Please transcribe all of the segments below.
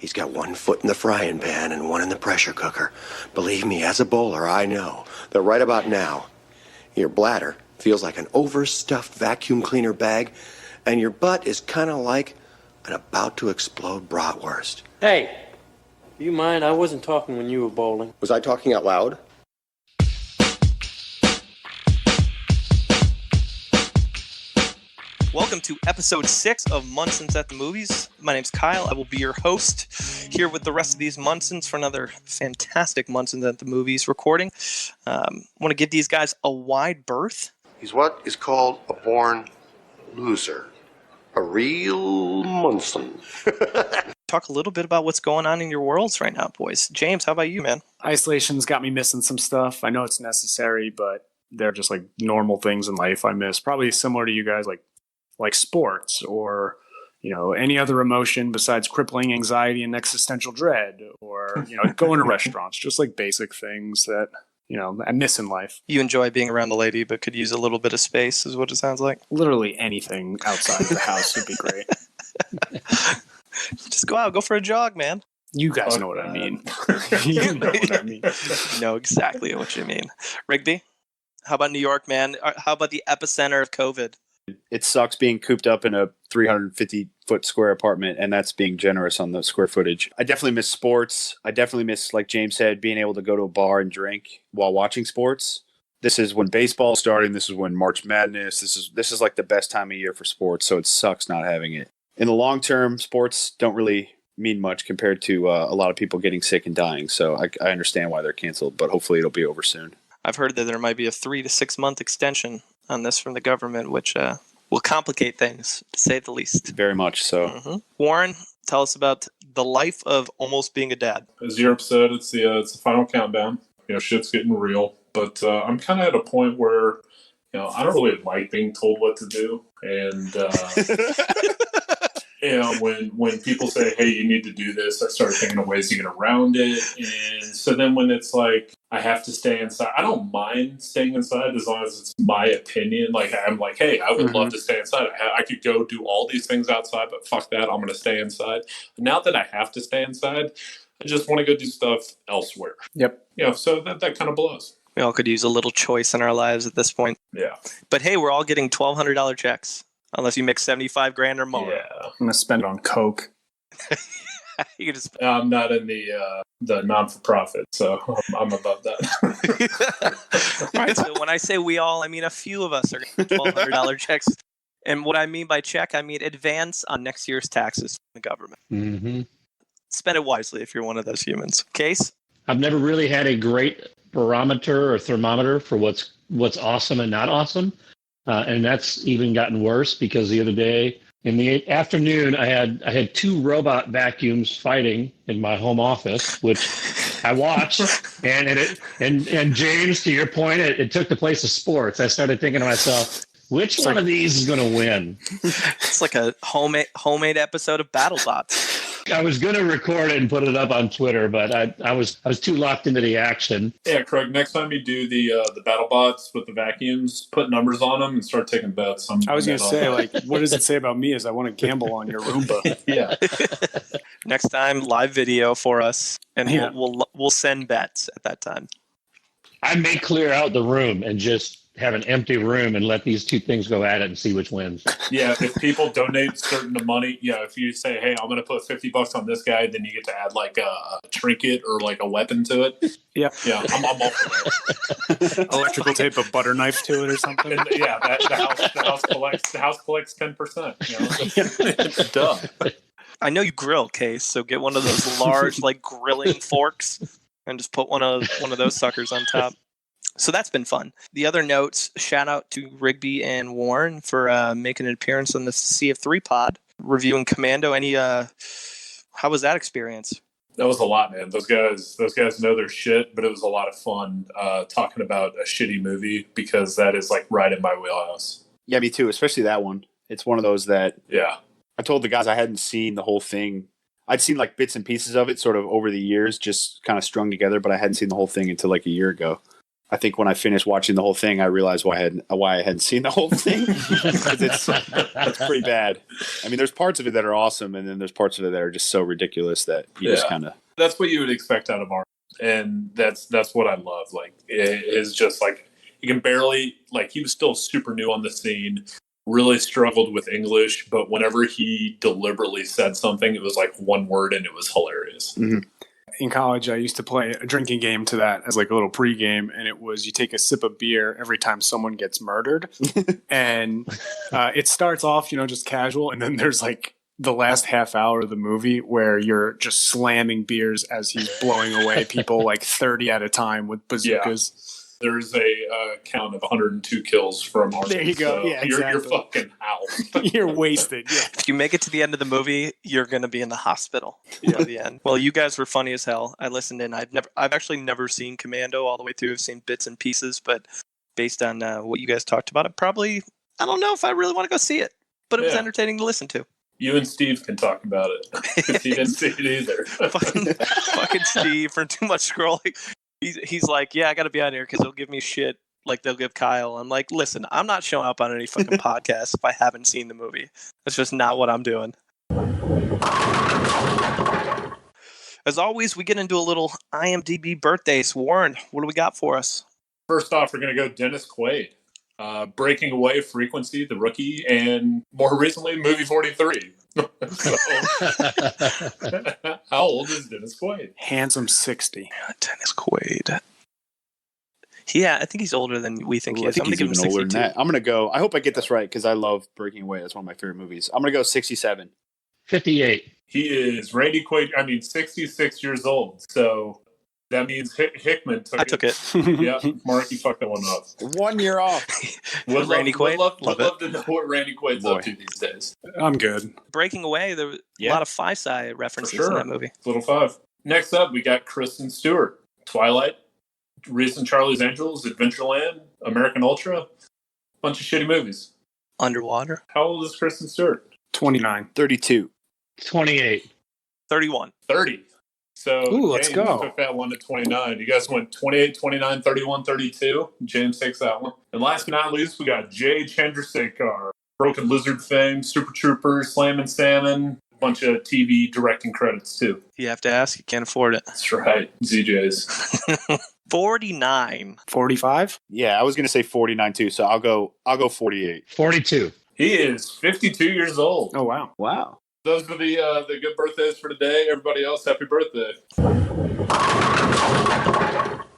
He's got one foot in the frying pan and one in the pressure cooker. Believe me, as a bowler, I know that right about now, your bladder feels like an overstuffed vacuum cleaner bag, and your butt is kind of like an about-to-explode bratwurst. Hey, you mind? I wasn't talking when you were bowling. Was I talking out loud? Welcome to episode 6 of Munson's at the Movies. My name's Kyle. I will be your host here with the rest of these Munsons for another fantastic Munson's at the Movies recording. I want to give these guys a wide berth. He's what is called a born loser. A real Munson. Talk a little bit about what's going on in your worlds right now, boys. James, how about you, man? Isolation's got me missing some stuff. I know it's necessary, but they're just like normal things in life I miss. Probably similar to you guys, like sports or, any other emotion besides crippling anxiety and existential dread or, going to restaurants, just like basic things that, I miss in life. You enjoy being around the lady, but could use a little bit of space is what it sounds like. Literally anything outside of the house would be great. Just go out, go for a jog, man. You guys know what I mean. You know what I mean. You know exactly what you mean. Rigby, how about New York, man? How about the epicenter of COVID? It sucks being cooped up in a 350-foot square apartment, and that's being generous on the square footage. I definitely miss sports. I definitely miss, like James said, being able to go to a bar and drink while watching sports. This is when baseball is starting. This is when March Madness. This is like the best time of year for sports, so it sucks not having it. In the long term, sports don't really mean much compared to a lot of people getting sick and dying, so I understand why they're canceled, but hopefully it'll be over soon. I've heard that there might be a 3 to 6 month extension on this from the government, which will complicate things, to say the least. Very much so. Mm-hmm. Warren, tell us about the life of almost being a dad. As Europe said, it's the final countdown. Shit's getting real. But I'm kind of at a point where, I don't really like being told what to do. And, when people say, hey, you need to do this, I start thinking of ways to get around it. And so then when it's like, I have to stay inside, I don't mind staying inside as long as it's my opinion. Like, I'm like, hey, I would love to stay inside. I could go do all these things outside, but fuck that. I'm going to stay inside. Now that I have to stay inside, I just want to go do stuff elsewhere. Yep. So that kind of blows. We all could use a little choice in our lives at this point. Yeah. But hey, we're all getting $1,200 checks. Unless you make $75,000 or more. Yeah. I'm going to spend it on Coke. You just... I'm not in the non-for-profit, so I'm above that. All right, so when I say we all, I mean a few of us are getting $1,200 checks. And what I mean by check, I mean advance on next year's taxes from the government. Mm-hmm. Spend it wisely if you're one of those humans. Case? I've never really had a great barometer or thermometer for what's awesome and not awesome. And that's even gotten worse because the other day in the afternoon, I had 2 robot vacuums fighting in my home office, which I watched. And James, to your point, it took the place of sports. I started thinking to myself, which one of these is going to win? It's like a homemade episode of BattleBots. I was going to record it and put it up on Twitter, but I was too locked into the action. Yeah, Craig, next time you do the BattleBots with the vacuums, put numbers on them and start taking bets. I was going to say, what does it say about me is I want to gamble on your Roomba. Yeah. Next time, live video for us, and we'll send bets at that time. I may clear out the room and just have an empty room and let these 2 things go at it and see which wins. Yeah, if people donate certain money, if you say, hey, I'm going to put $50 on this guy, then you get to add like a trinket or like a weapon to it. Yeah. Yeah, I'm all for that. Electrical tape, a butter knife to it or something. And, yeah, the house collects 10%. Duh. I know you grill, Case, so get one of those large like grilling forks and just put one of those suckers on top. So that's been fun. The other notes, shout out to Rigby and Warren for making an appearance on the CF3 pod, reviewing Commando. How was that experience? That was a lot, man. Those guys know their shit, but it was a lot of fun talking about a shitty movie because that is like right in my wheelhouse. Yeah, me too, especially that one. It's one of those that I told the guys I hadn't seen the whole thing. I'd seen like bits and pieces of it sort of over the years, just kind of strung together, but I hadn't seen the whole thing until like a year ago. I think when I finished watching the whole thing, I realized why I hadn't seen the whole thing. 'Cause it's pretty bad. I mean, there's parts of it that are awesome, and then there's parts of it that are just so ridiculous that you just kind of. That's what you would expect out of art, and that's what I love. Like, it is just like he can barely, like, he was still super new on the scene. Really struggled with English, but whenever he deliberately said something, it was like one word, and it was hilarious. Mm-hmm. In college, I used to play a drinking game to that as like a little pregame, and it was you take a sip of beer every time someone gets murdered, and it starts off, just casual, and then there's like the last half hour of the movie where you're just slamming beers as he's blowing away people like 30 at a time with bazookas. Yeah. There's a count of 102 kills from Arnold. There you go. So yeah, exactly. You're fucking out. You're wasted. Yeah. If you make it to the end of the movie, you're going to be in the hospital by the end. Well, you guys were funny as hell. I listened in. I've actually never seen Commando all the way through. I've seen bits and pieces, but based on what you guys talked about, I don't know if I really want to go see it, but it was entertaining to listen to. You and Steve can talk about it because he didn't see it either. fucking Steve for too much scrolling. He's like, yeah, I got to be out here because they'll give me shit like they'll give Kyle. I'm like, listen, I'm not showing up on any fucking podcast if I haven't seen the movie. That's just not what I'm doing. As always, we get into a little IMDb birthdays. Warren, what do we got for us? First off, we're going to go Dennis Quaid. Breaking Away, Frequency, The Rookie, and more recently, Movie 43. How old is Dennis Quaid? Handsome 60. Dennis Quaid. Yeah, I think he's older than we think he is. I think he's even older than that. I'm going to go, I hope I get this right because I love Breaking Away. That's one of my favorite movies. I'm going to go 67. 58. He is Randy Quaid, 66 years old. So that means Hickman took it. Yeah, Mark, you fucked that one up. 1 year off. Randy Quaid? Would love to know what Randy Quaid's up to these days. I'm good. Breaking Away, there were a lot of Five-Side references in that movie. Little Five. Next up, we got Kristen Stewart. Twilight, recent Charlie's Angels, Adventureland, American Ultra. Bunch of shitty movies. Underwater. How old is Kristen Stewart? 29. 32. 28. 31. 30. So ooh, let's James go. took that one to 29. You guys went 28, 29, 31, 32. James takes that one. And last but not least, we got Jay Chandrasekhar. Broken Lizard fame, Super Troopers, Slam & Salmon. A bunch of TV directing credits, too. You have to ask. You can't afford it. That's right. ZJ's. 49. 45? Yeah, I was going to say 49 too, so I'll go 48. 42. He is 52 years old. Oh, wow. Wow. Those are the good birthdays for today. Everybody else, happy birthday.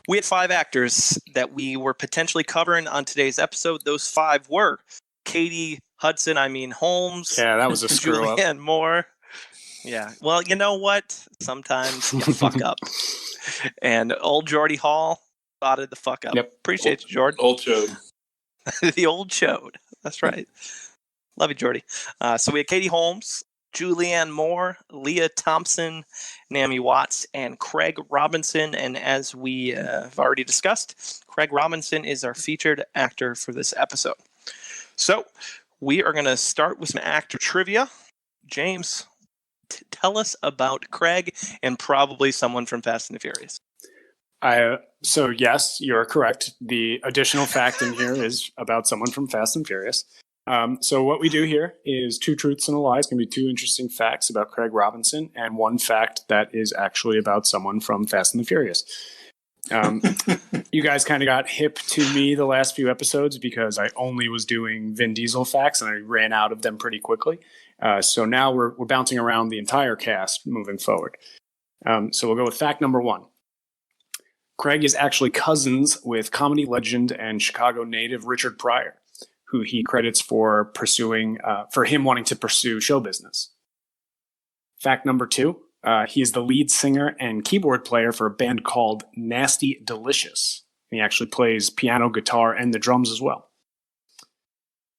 We had 5 actors that we were potentially covering on today's episode. Those 5 were Katie Holmes. Yeah, that was a screw up. Julianne Moore. Yeah. Well, you know what? Sometimes you fuck up. And old Geordie Hall spotted the fuck up. Yep. Appreciate you, Jordan. Old Chode. The old chode. That's right. Love you, Jordy. So we had Katie Holmes, Julianne Moore, Leah Thompson, Naomi Watts, and Craig Robinson. And as we have already discussed, Craig Robinson is our featured actor for this episode. So we are going to start with some actor trivia. James, tell us about Craig and probably someone from Fast and the Furious. So yes, you're correct. The additional fact in here is about someone from Fast and Furious. So what we do here is 2 truths and a lie. It's going to be 2 interesting facts about Craig Robinson and 1 fact that is actually about someone from Fast and the Furious. You guys kind of got hip to me the last few episodes because I only was doing Vin Diesel facts and I ran out of them pretty quickly. So now we're bouncing around the entire cast moving forward. So we'll go with fact number 1. Craig is actually cousins with comedy legend and Chicago native Richard Pryor, who he credits for him wanting to pursue show business. Fact number 2, he is the lead singer and keyboard player for a band called Nasty Delicious. He actually plays piano, guitar, and the drums as well.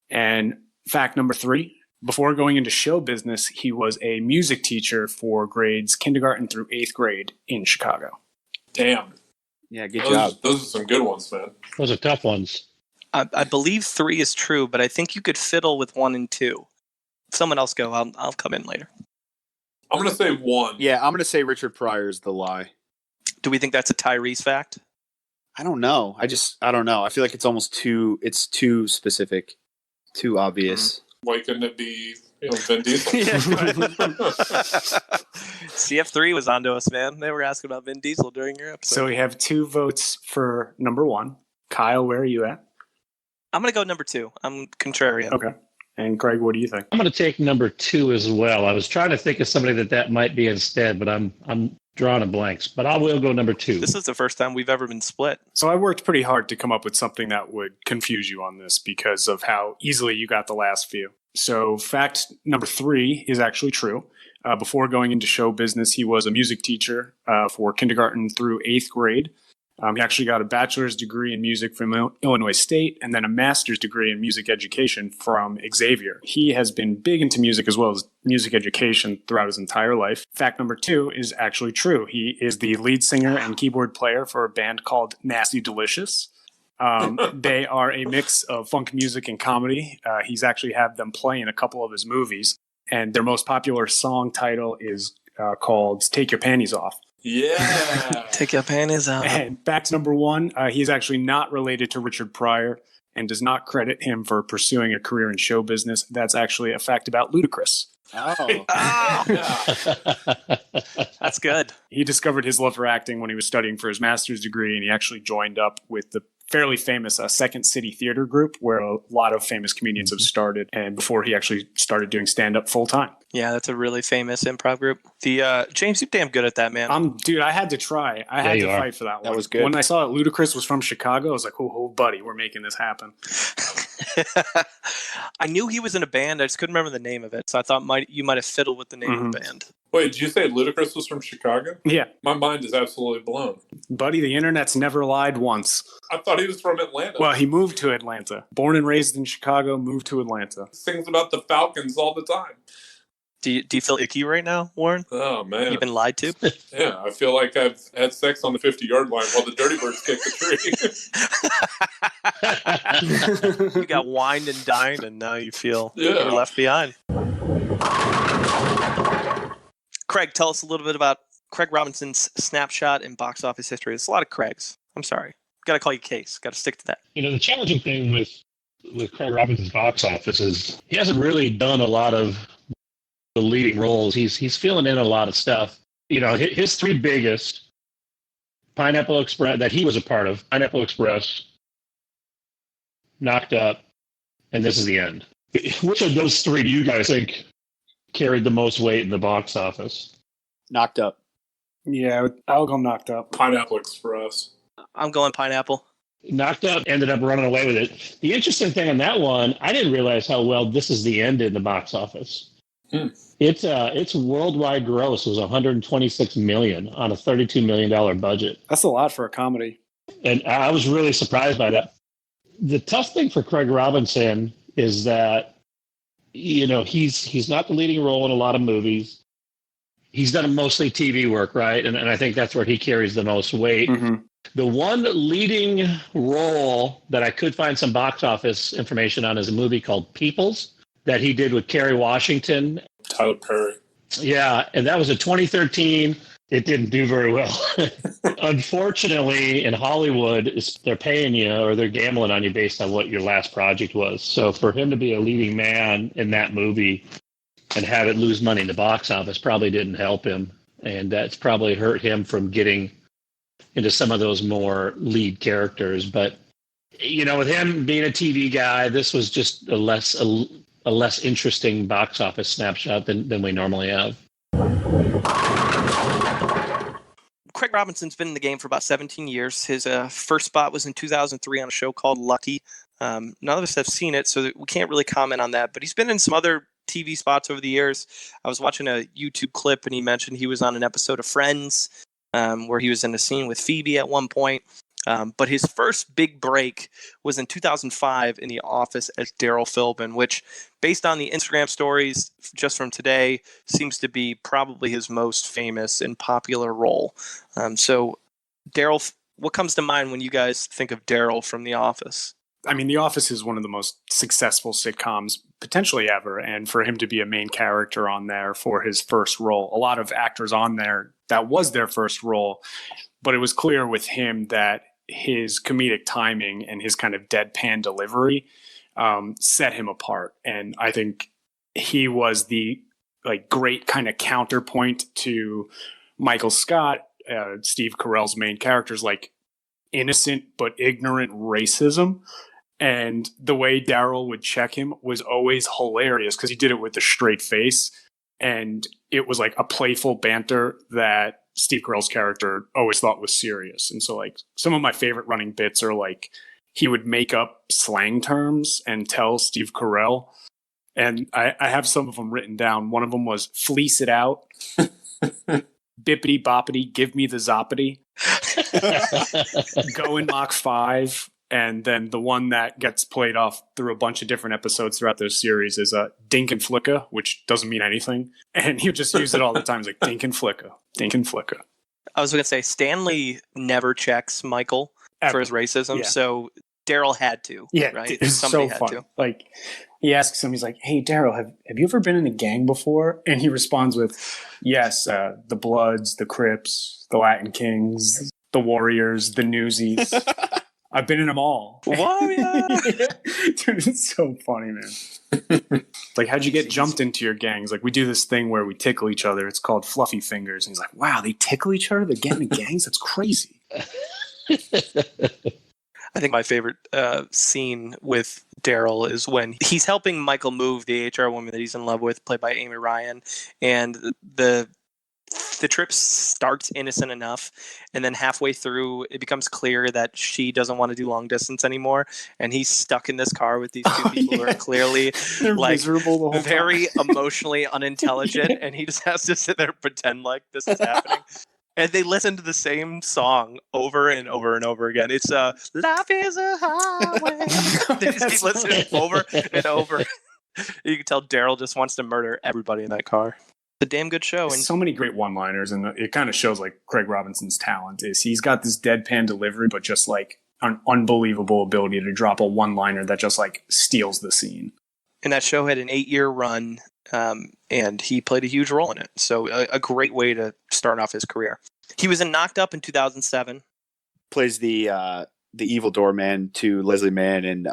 And fact number 3, before going into show business, he was a music teacher for grades kindergarten through 8th grade in Chicago. Damn. Yeah, good job. Those are some good ones, man. Those are tough ones. I believe 3 is true, but I think you could fiddle with 1 and 2. If someone else go, I'll come in later. I'm going to say 1. Yeah, I'm going to say Richard Pryor's the lie. Do we think that's a Tyrese fact? I don't know. I don't know. I feel like it's almost too specific, too obvious. Why couldn't it be, Vin Diesel? Yeah, go ahead. CF3 was onto us, man. They were asking about Vin Diesel during your episode. So we have 2 votes for number 1. Kyle, where are you at? I'm going to go number 2. I'm contrarian. Okay. And Craig, what do you think? I'm going to take number 2 as well. I was trying to think of somebody that might be instead, but I'm drawing a blanks. But I will go number 2. This is the first time we've ever been split. So I worked pretty hard to come up with something that would confuse you on this because of how easily you got the last few. So fact number 3 is actually true. Before going into show business, he was a music teacher for kindergarten through 8th grade. He actually got a bachelor's degree in music from Illinois State and then a master's degree in music education from Xavier. He has been big into music as well as music education throughout his entire life. Fact number 2 is actually true. He is the lead singer and keyboard player for a band called Nasty Delicious. They are a mix of funk music and comedy. He's actually had them play in a couple of his movies, and their most popular song title is called Take Your Panties Off. Yeah. Take your panties out. And fact number 1, he's actually not related to Richard Pryor and does not credit him for pursuing a career in show business. That's actually a fact about Ludacris. Oh. That's good. He discovered his love for acting when he was studying for his master's degree, and he actually joined up with the fairly famous Second City Theater Group, where a lot of famous comedians have started, and before he actually started doing stand-up full-time. Yeah, that's a really famous improv group. The James, you're damn good at that, man. Dude, I had to try. I had to fight for that one. That was good. When I saw that Ludacris was from Chicago, I was like, oh, buddy, we're making this happen. I knew he was in a band. I just couldn't remember the name of it, so I thought you might have fiddled with the name of the band. Wait, did you say Ludacris was from Chicago? Yeah. My mind is absolutely blown. Buddy, the internet's never lied once. I thought he was from Atlanta. Well, he moved to Atlanta. Born and raised in Chicago, moved to Atlanta. Sings about the Falcons all the time. Do you feel icky right now, Warren? Oh, man. You've been lied to? Yeah, I feel like I've had sex on the 50-yard line while the Dirty Birds kick the tree. You got wined and dined, and now you feel Yeah. you're left behind. Craig, tell us a little bit about Craig Robinson's snapshot in box office history. There's a lot of Craigs. I'm sorry. Got to call you Case. Got to stick to that. The challenging thing with Craig Robinson's box office is he hasn't really done a lot of the leading roles. He's filling in a lot of stuff. His 3 biggest, Pineapple Express, that he was a part of, Pineapple Express, Knocked Up, and This Is the End. Which of those 3 do you guys think carried the most weight in the box office? Knocked Up. Yeah, I'll go Knocked Up. Pineapple Express. I'm going Pineapple. Knocked Up ended up running away with it. The interesting thing on that one, I didn't realize how well This Is the End in the box office. Its worldwide gross was $126 million on a $32 million budget. That's a lot for a comedy. And I was really surprised by that. The tough thing for Craig Robinson is that he's not the leading role in a lot of movies. He's done mostly TV work, right? And I think that's where he carries the most weight. Mm-hmm. The one leading role that I could find some box office information on is a movie called Peoples that he did with Kerry Washington. Tyler Perry. Yeah, and that was a 2013. It didn't do very well. Unfortunately, in Hollywood, they're paying you or they're gambling on you based on what your last project was. So for him to be a leading man in that movie and have it lose money in the box office probably didn't help him. And that's probably hurt him from getting into some of those more lead characters. But, with him being a TV guy, this was just a less interesting box office snapshot than we normally have. Craig Robinson's been in the game for about 17 years. His first spot was in 2003 on a show called Lucky. None of us have seen it, so we can't really comment on that. But he's been in some other TV spots over the years. I was watching a YouTube clip, and he mentioned he was on an episode of Friends where he was in a scene with Phoebe at one point. But his first big break was in 2005 in The Office as Daryl Philbin, which, based on the Instagram stories just from today, seems to be probably his most famous and popular role. So, Daryl, what comes to mind when you guys think of Daryl from The Office? I mean, The Office is one of the most successful sitcoms potentially ever, and for him to be a main character on there for his first role, a lot of actors on there, that was their first role, but it was clear with him that his comedic timing and his kind of deadpan delivery set him apart. And I think he was the like great kind of counterpoint to Michael Scott, Steve Carell's main character's like innocent but ignorant racism. And the way Daryl would check him was always hilarious because he did it with a straight face. And it was like a playful banter that Steve Carell's character always thought was serious. And so like some of my favorite running bits are like he would make up slang terms and tell Steve Carell. And I have some of them written down. One of them was fleece it out, bippity boppity, give me the zoppity, go in Mach 5. And then the one that gets played off through a bunch of different episodes throughout those series is Dink and Flicka, which doesn't mean anything. And he would just use it all the time. He's like, Dink and Flicka, Dink and Flicka. I was going to say, Stanley never checks Michael for his racism, so Daryl had to. Yeah, right? It's Somebody so had fun. to. Like, he asks him, he's like, hey, Daryl, have you ever been in a gang before? And he responds with, yes, the Bloods, the Crips, the Latin Kings, the Warriors, the Newsies. I've been in them all. Warrior! Dude, it's so funny, man. Like, how'd you get jumped into your gangs? Like, we do this thing where we tickle each other. It's called Fluffy Fingers. And he's like, wow, they tickle each other? They get in gangs? That's crazy. I think my favorite scene with Daryl is when he's helping Michael move the HR woman that he's in love with, played by Amy Ryan, and the trip starts innocent enough, and then halfway through it becomes clear that she doesn't want to do long distance anymore, and he's stuck in this car with these two people who are clearly like miserable the whole very time. emotionally unintelligent, and he just has to sit there and pretend like this is happening. And they listen to the same song over and over and over again. It's life is a highway. They just keep listening over and over. You can tell Daryl just wants to murder everybody in that car. It's a damn good show. And so many great one-liners, and it kind of shows like Craig Robinson's talent is he's got this deadpan delivery, but just like an unbelievable ability to drop a one-liner that just like steals the scene. And that show had an 8-year run, and he played a huge role in it. So a great way to start off his career. He was in Knocked Up in 2007. Plays the evil doorman to Leslie Mann and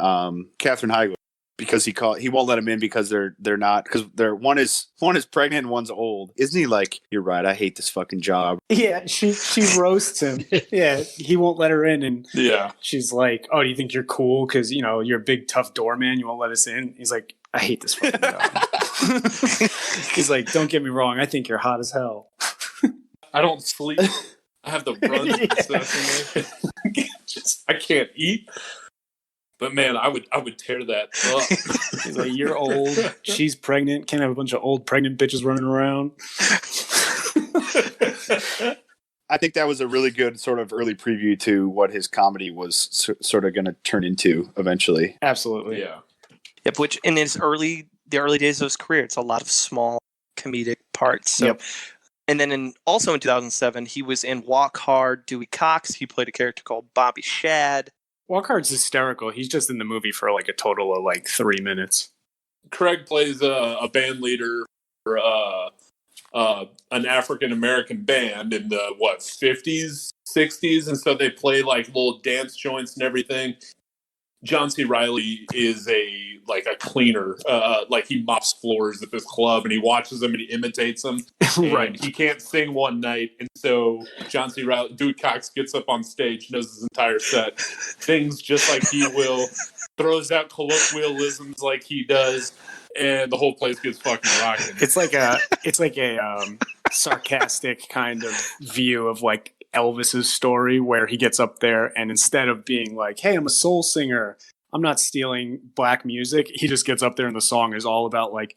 Katherine Heigl because he won't let him in because they're not because one is pregnant and one's old. Isn't he like, you're right, I hate this fucking job? Yeah, she roasts him. Yeah, he won't let her in, and Yeah. she's like, "Oh, do you think you're cool? Because you're a big tough doorman. You won't let us in." He's like, "I hate this fucking job." He's like, "Don't get me wrong, I think you're hot as hell." I don't sleep. I have the runs I can't eat. But man, I would tear that up. He's like, "You're old. She's pregnant. Can't have a bunch of old pregnant bitches running around." I think that was a really good sort of early preview to what his comedy was sort of going to turn into eventually. Absolutely. Yeah. Yep, which in the early days of his career, it's a lot of small comedic parts. So, Yep. And then also in 2007, he was in Walk Hard, Dewey Cox. He played a character called Bobby Shad. Walk Hard's hysterical. He's just in the movie for like a total of like 3 minutes. Craig plays a band leader for an African American band in the 50s, 60s, and so they play like little dance joints and everything. John C. Reilly is a cleaner, like he mops floors at this club, and he watches them and he imitates them. Right. He can't sing one night, and so John C. Reilly, Dewey Cox gets up on stage, knows his entire set, sings just like he will, throws out colloquialisms like he does, and the whole place gets fucking rocking. It's like a sarcastic kind of view of like Elvis's story where he gets up there and instead of being like, "Hey, I'm a soul singer, I'm not stealing black music," he just gets up there and the song is all about like,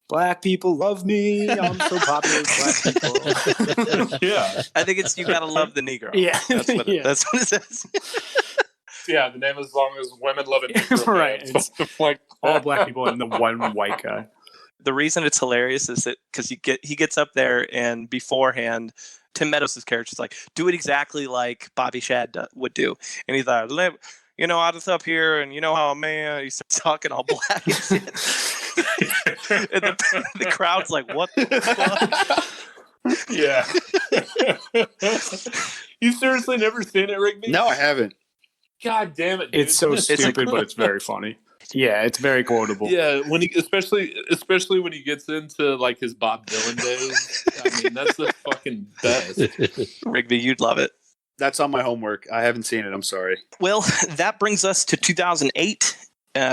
"Black people love me, I'm so popular with black people." Yeah. I think it's "You Gotta Love the Negro." Yeah. That's what Yeah. that's what it says. Yeah, the name of the song is Women Love It. Right. It's like All black people and the one white guy. The reason it's hilarious is that because he gets up there and beforehand, Tim Meadows' character is like, "Do it exactly like Bobby Shad would do," and he's like, "I just up here, and you know how a man," he starts talking all black and shit. And the crowd's like, "What the fuck?" Yeah. You seriously never seen it, Rigby? No, I haven't. God damn it, dude. It's so stupid, but it's very funny. Yeah, it's very quotable. Yeah, when he especially when he gets into like his Bob Dylan days. I mean, that's the fucking best. Rigby, you'd love it. That's on my homework. I haven't seen it. I'm sorry. Well, that brings us to 2008,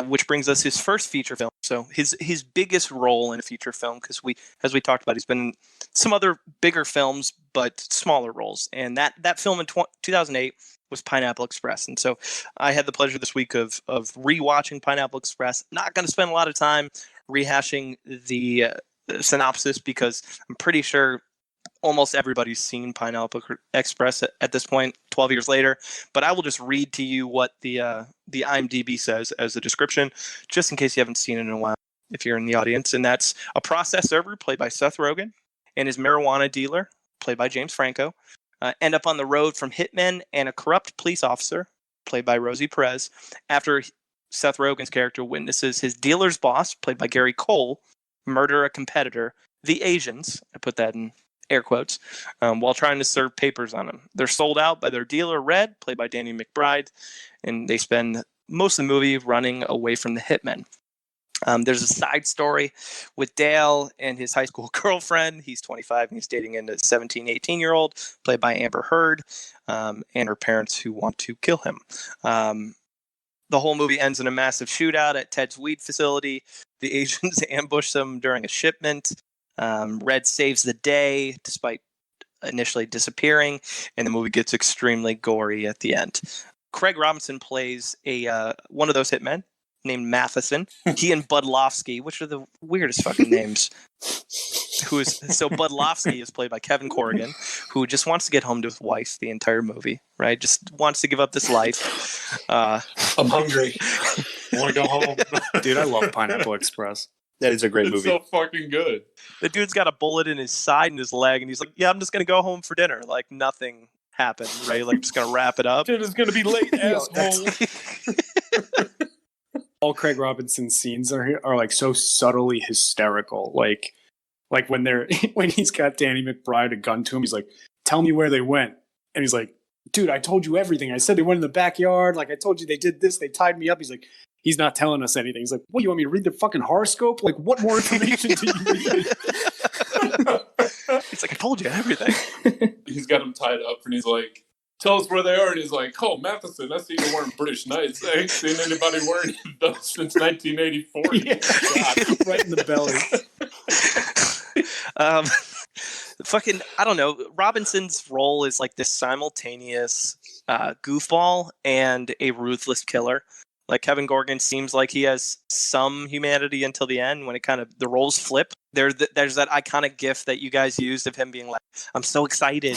which brings us his first feature film. So his biggest role in a feature film, because as we talked about, he's been in some other bigger films, but smaller roles. And that film in 2008 was Pineapple Express. And so I had the pleasure this week of rewatching Pineapple Express. Not going to spend a lot of time rehashing the synopsis, because I'm pretty sure almost everybody's seen Pineapple Express at this point, 12 years later. But I will just read to you what the IMDb says as a description, just in case you haven't seen it in a while, if you're in the audience. And that's a process server, played by Seth Rogen, and his marijuana dealer, played by James Franco, end up on the road from hitmen and a corrupt police officer, played by Rosie Perez, after Seth Rogen's character witnesses his dealer's boss, played by Gary Cole, murder a competitor, the Asians, I put that in air quotes, while trying to serve papers on him. They're sold out by their dealer, Red, played by Danny McBride, and they spend most of the movie running away from the hitmen. There's a side story with Dale and his high school girlfriend. He's 25 and he's dating a 17, 18-year-old, played by Amber Heard, and her parents who want to kill him. The whole movie ends in a massive shootout at Ted's weed facility. The Asians ambush them during a shipment. Red saves the day despite initially disappearing, and the movie gets extremely gory at the end. Craig Robinson plays one of those hitmen named Matheson. He and Budlowski, which are the weirdest fucking names. So Budlowski is played by Kevin Corrigan, who just wants to get home to his wife the entire movie, right? Just wants to give up this life. I'm hungry. I want to go home. Dude, I love Pineapple Express. That is a great movie. It's so fucking good. The dude's got a bullet in his side and his leg, and he's like, yeah, I'm just going to go home for dinner. Like, nothing happened, right? Like, I'm just going to wrap it up. Dude, it's going to be late, asshole. All Craig Robinson scenes are like so subtly hysterical. Like when when he's got Danny McBride a gun to him, he's like, "Tell me where they went," and he's like, "Dude, I told you everything. I said they went in the backyard. Like I told you they did this. They tied me up." He's like, he's not telling us anything. He's like, "What, you want me to read the fucking horoscope? Like, what more information do you need?" He's like, I told you everything. He's got him tied up, and he's like, "Tell us where they are." And he's like, "Oh, Matheson, I see you're wearing British Knights. I ain't seen anybody wearing those since 1984. Yeah. God, right in the belly. Fucking, I don't know. Robinson's role is like this simultaneous goofball and a ruthless killer. Like Kevin Corrigan seems like he has some humanity until the end when it kind of the roles flip. There's that iconic GIF that you guys used of him being like, "I'm so excited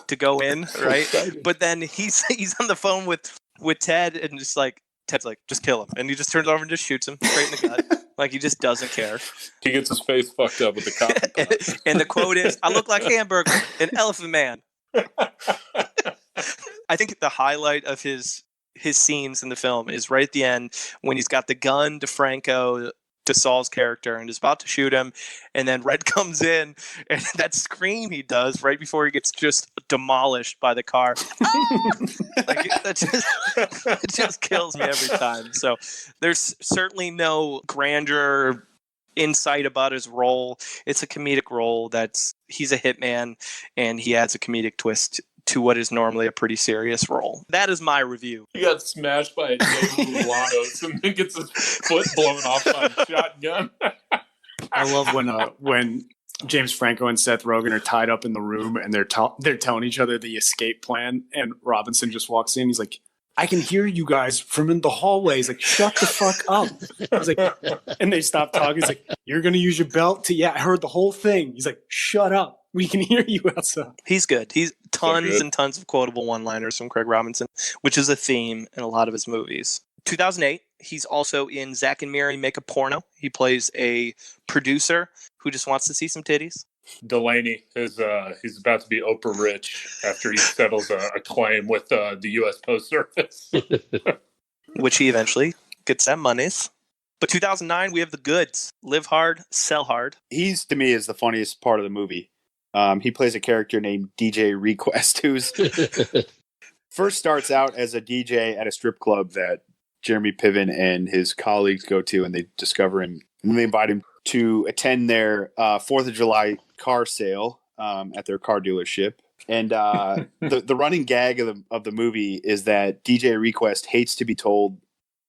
to go in," right? But then he's on the phone with Ted, and just like Ted's like, "Just kill him," and he just turns over and just shoots him straight in the gut. Like he just doesn't care. He gets his face fucked up with the cotton. And the quote is, "I look like Hamburger, an elephant man." I think the highlight of his scenes in the film is right at the end when he's got the gun to Franco, to Saul's character, and is about to shoot him, and then Red comes in, and that scream he does right before he gets just demolished by the car. Like, it just kills me every time. So there's certainly no grandeur insight about his role. It's a comedic role. He's a hitman, and he adds a comedic twist to what is normally a pretty serious role. That is my review. He got smashed by a David Mulatto's and then gets his foot blown off by a shotgun. I love when James Franco and Seth Rogen are tied up in the room and they're telling each other the escape plan, and Robinson just walks in. He's like, "I can hear you guys from in the hallway." He's like, "Shut the fuck up." He's like, and they stop talking. He's like, "You're gonna use your belt to?" "Yeah, I heard the whole thing." He's like, "Shut up. We can hear you outside." He's good. He's tons and tons of quotable one-liners from Craig Robinson, which is a theme in a lot of his movies. 2008, he's also in Zack and Miri Make a Porno. He plays a producer who just wants to see some titties. Delaney is he's about to be Oprah rich after he settles a claim with the U.S. Post Service, which he eventually gets that monies. But 2009, we have the goods. Live hard, sell hard. He's, to me, is the funniest part of the movie. He plays a character named DJ Request, who's first starts out as a DJ at a strip club that Jeremy Piven and his colleagues go to, and they discover him, and they invite him to attend their 4th of July car sale at their car dealership. And the running gag of the movie is that DJ Request hates to be told,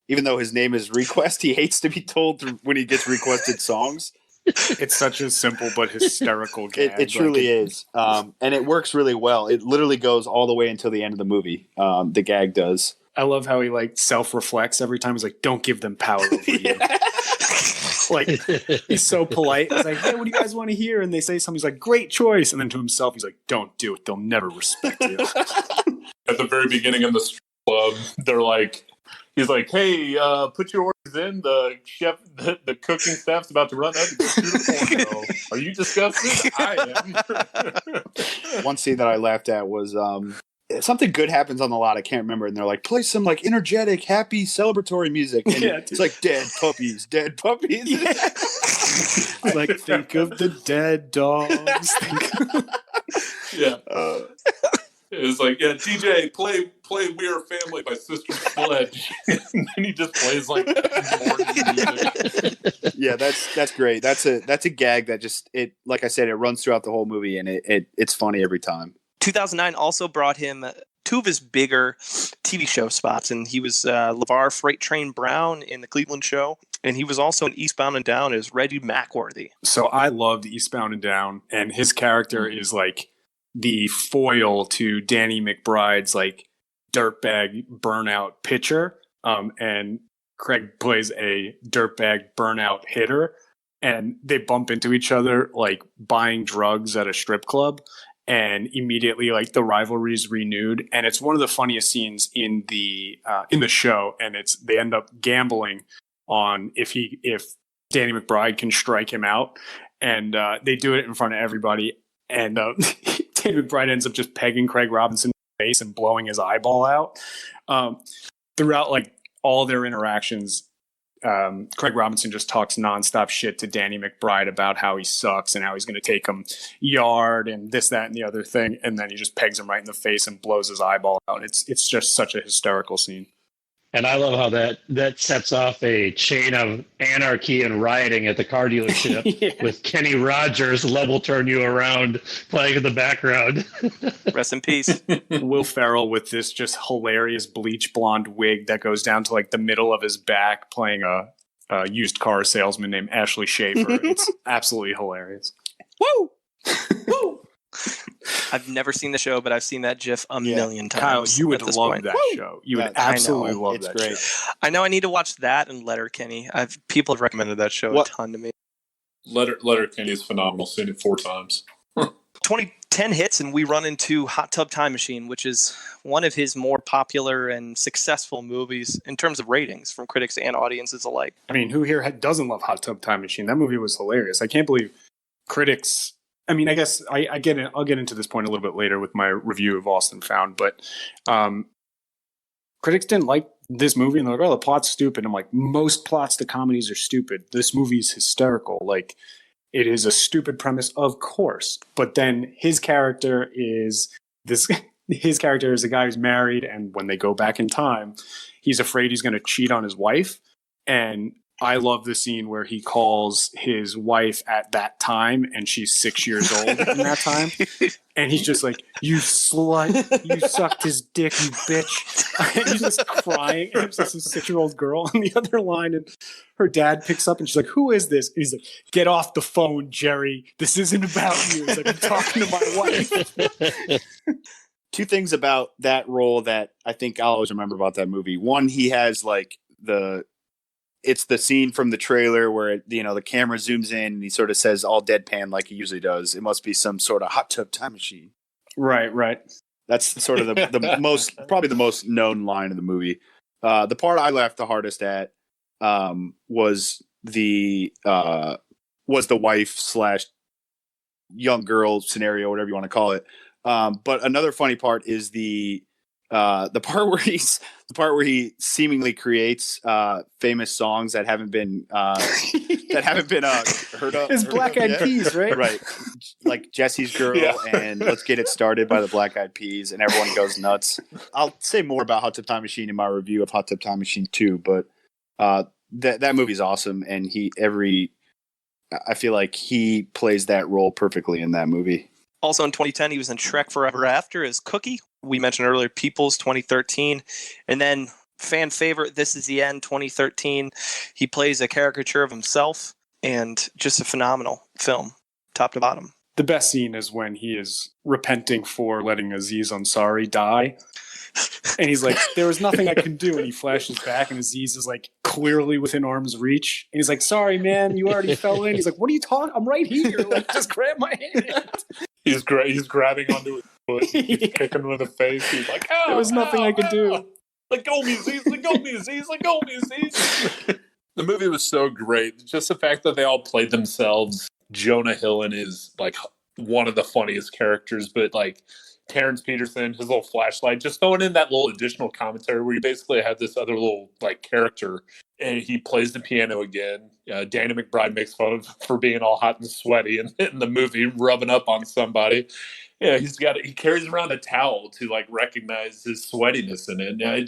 even though his name is Request, he hates to be told when he gets requested songs. It's such a simple but hysterical gag. It truly is. And it works really well. It literally goes all the way until the end of the movie. The gag does. I love how he like self-reflects every time. He's like, "Don't give them power over you." Like, he's so polite. He's like, "Hey, what do you guys want to hear?" And they say something. He's like, "Great choice." And then to himself, he's like, "Don't do it. They'll never respect you." At the very beginning of the strip club, they're like, he's like, "Hey, put your orders in. The chef, the cooking staff's about to run out to go shoot a porno. Are you disgusted? I am." One scene that I laughed at was something good happens on the lot. I can't remember. And they're like, play some like energetic, happy, celebratory music. And it's like dead puppies, dead puppies. Yeah. Like, think of the dead dogs. Yeah. It's like, yeah, DJ, play "We Are Family" by Sister Sledge. And then he just plays like morning music. Yeah, that's great. That's a gag that just, it, like I said, it runs throughout the whole movie, and it's funny every time. 2009 also brought him two of his bigger TV show spots, and he was LeVar Freight Train Brown in the Cleveland Show, and he was also in Eastbound and Down as Reggie Mackworthy. So I loved Eastbound and Down, and his character is like the foil to Danny McBride's like dirtbag burnout pitcher, and Craig plays a dirtbag burnout hitter, and they bump into each other like buying drugs at a strip club. And immediately, like, the rivalry is renewed, and it's one of the funniest scenes in the show. And they end up gambling on if Danny McBride can strike him out, and they do it in front of everybody. And Danny McBride ends up just pegging Craig Robinson in the face and blowing his eyeball out. Throughout like all their interactions, Craig Robinson just talks nonstop shit to Danny McBride about how he sucks and how he's going to take him yard and this, that, and the other thing. And then he just pegs him right in the face and blows his eyeball out. It's just such a hysterical scene. And I love how that sets off a chain of anarchy and rioting at the car dealership with Kenny Rogers level turn you around playing in the background. Rest in peace. Will Ferrell with this just hilarious bleach blonde wig that goes down to like the middle of his back, playing a used car salesman named Ashley Schaefer. It's absolutely hilarious. Woo! Woo! I've never seen the show, but I've seen that GIF a million times. Kyle, you would love that Woo! show. You would absolutely love it's that great. show. I know I need to watch that and Letterkenny. People have recommended that show a ton to me. Letterkenny is phenomenal. Seen it 4 times. 2010 hits, and we run into Hot Tub Time Machine, which is one of his more popular and successful movies in terms of ratings from critics and audiences alike. I mean, who here doesn't love Hot Tub Time Machine? That movie was hilarious. I can't believe critics. I mean, I guess I'll get into this point a little bit later with my review of Austin Found, but critics didn't like this movie, and they're like, "Oh, the plot's stupid." I'm like, most plots to comedies are stupid. This movie is hysterical. Like, it is a stupid premise, of course, but then his character is this. His character is a guy who's married, and when they go back in time, he's afraid he's going to cheat on his wife, and I love the scene where he calls his wife at that time, and she's 6 years old in that time. And he's just like, "You slut, you sucked his dick, you bitch." And he's just crying. And it's just a 6-year-old girl on the other line. And her dad picks up and she's like, "Who is this?" And he's like, "Get off the phone, Jerry. This isn't about you." He's like, "I'm talking to my wife." 2 things about that role that I think I'll always remember about that movie. One, he has like it's the scene from the trailer where the camera zooms in and he sort of says all deadpan like he usually does. It must be some sort of hot tub time machine. Right. That's sort of the most, probably the most known line in the movie. The part I laughed the hardest at was the wife / young girl scenario, whatever you want to call it. But another funny part is the The part where he seemingly creates famous songs that haven't been heard of. It's Black Eyed Peas, right? Right, like Jesse's Girl and Let's Get It Started by the Black Eyed Peas, and everyone goes nuts. I'll say more about Hot Tub Time Machine in my review of Hot Tub Time Machine 2, but that movie's awesome, and I feel like he plays that role perfectly in that movie. Also in 2010, he was in Shrek Forever After as Cookie. We mentioned earlier Peoples 2013. And then fan favorite, This Is the End 2013. He plays a caricature of himself, and just a phenomenal film, top to bottom. The best scene is when he is repenting for letting Aziz Ansari die. And he's like, there was nothing I can do. And he flashes back, and Aziz is like clearly within arm's reach. And he's like, sorry, man, you already fell in. He's like, what are you talking? I'm right here. Like, just grab my hand. He's grabbing onto his foot. He's kicking him in the face. He's like, "Ow, there was nothing I could do. Let go of me, Aziz. Let go of me, Aziz. Let go of me, Aziz." The movie was so great. Just the fact that they all played themselves. Jonah Hillen is like one of the funniest characters, but like Terrence Peterson, his little flashlight, just throwing in that little additional commentary where you basically have this other little like character, and he plays the piano again. Danny McBride makes fun of for being all hot and sweaty in the movie, rubbing up on somebody. Yeah, he carries around a towel to like recognize his sweatiness in it. Yeah,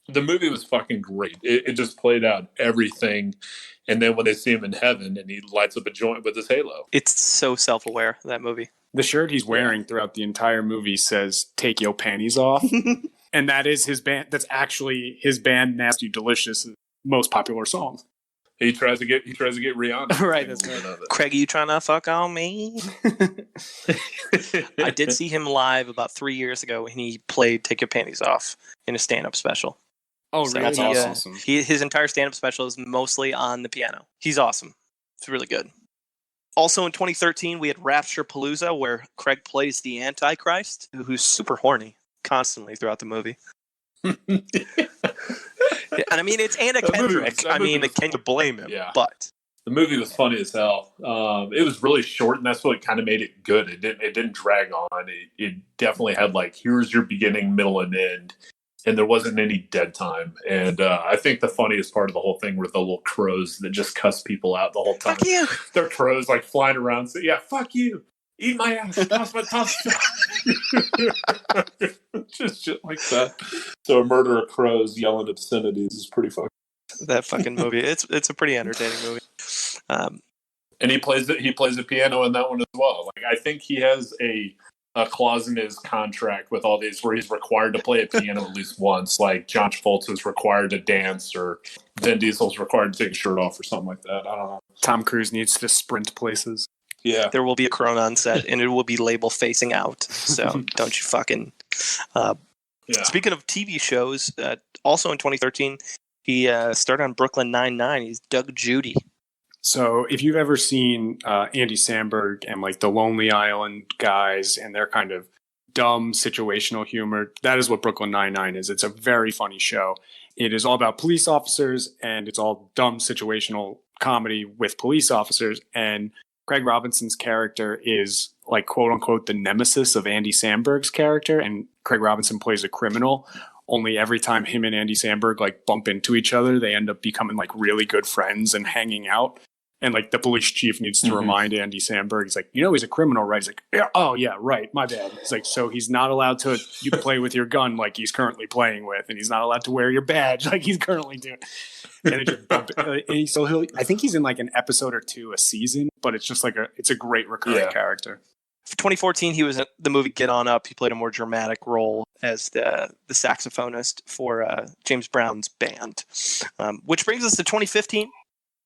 the movie was fucking great. It just played out everything. And then when they see him in heaven and he lights up a joint with his halo. It's so self-aware, that movie. The shirt he's wearing throughout the entire movie says, "Take your panties off." And that is his band. That's actually his band, Nasty Delicious' most popular song. He tries to get Rihanna. Right, that's right. Craig, you trying to fuck on me? I did see him live about 3 years ago, and he played "Take Your Panties Off" in a stand-up special. Oh, So really? that's Awesome. His entire stand-up special is mostly on the piano. He's awesome. It's really good. Also in 2013, we had Rapture Palooza, where Craig plays the Antichrist, who's super horny constantly throughout the movie. And I mean, it's Anna Kendrick. Can you blame him? Yeah. But the movie was funny as hell. It was really short, and that's what kind of made it good. It didn't drag on. It definitely had like, here's your beginning, middle, and end, and there wasn't any dead time. And I think the funniest part of the whole thing were the little crows that just cuss people out the whole time. fuck you. They're crows like flying around. So yeah, fuck you. Eat my ass. Toss my toss. Just shit like that. So a murder of crows yelling obscenities is pretty fucking. That fucking movie. It's a pretty entertaining movie. And he plays the piano in that one as well. Like I think he has a clause in his contract with all these where he's required to play a piano at least once. Like John Travolta is required to dance, or Vin Diesel's required to take his shirt off, or something like that. I don't know. Tom Cruise needs to sprint places. Yeah. There will be a Corona on set, and it will be label facing out. So don't you fucking. Yeah. Speaking of TV shows, also in 2013, he started on Brooklyn Nine-Nine. He's Doug Judy. So if you've ever seen Andy Samberg and like the Lonely Island guys and their kind of dumb situational humor, that is what Brooklyn Nine-Nine is. It's a very funny show. It is all about police officers, and it's all dumb situational comedy with police officers. And Craig Robinson's character is like, quote unquote, the nemesis of Andy Samberg's character. And Craig Robinson plays a criminal. Only every time him and Andy Samberg like bump into each other, they end up becoming like really good friends and hanging out. And like the police chief needs to remind Andy Samberg, he's like, he's a criminal, right? He's like, yeah, oh yeah, right, my bad. He's like, so he's not allowed to you play with your gun like he's currently playing with, and he's not allowed to wear your badge like he's currently doing. And it just I think he's in like an episode or two a season, but it's just like it's a great recurring character. For 2014, he was in the movie Get On Up. He played a more dramatic role as the saxophonist for James Brown's band. Which brings us to 2015.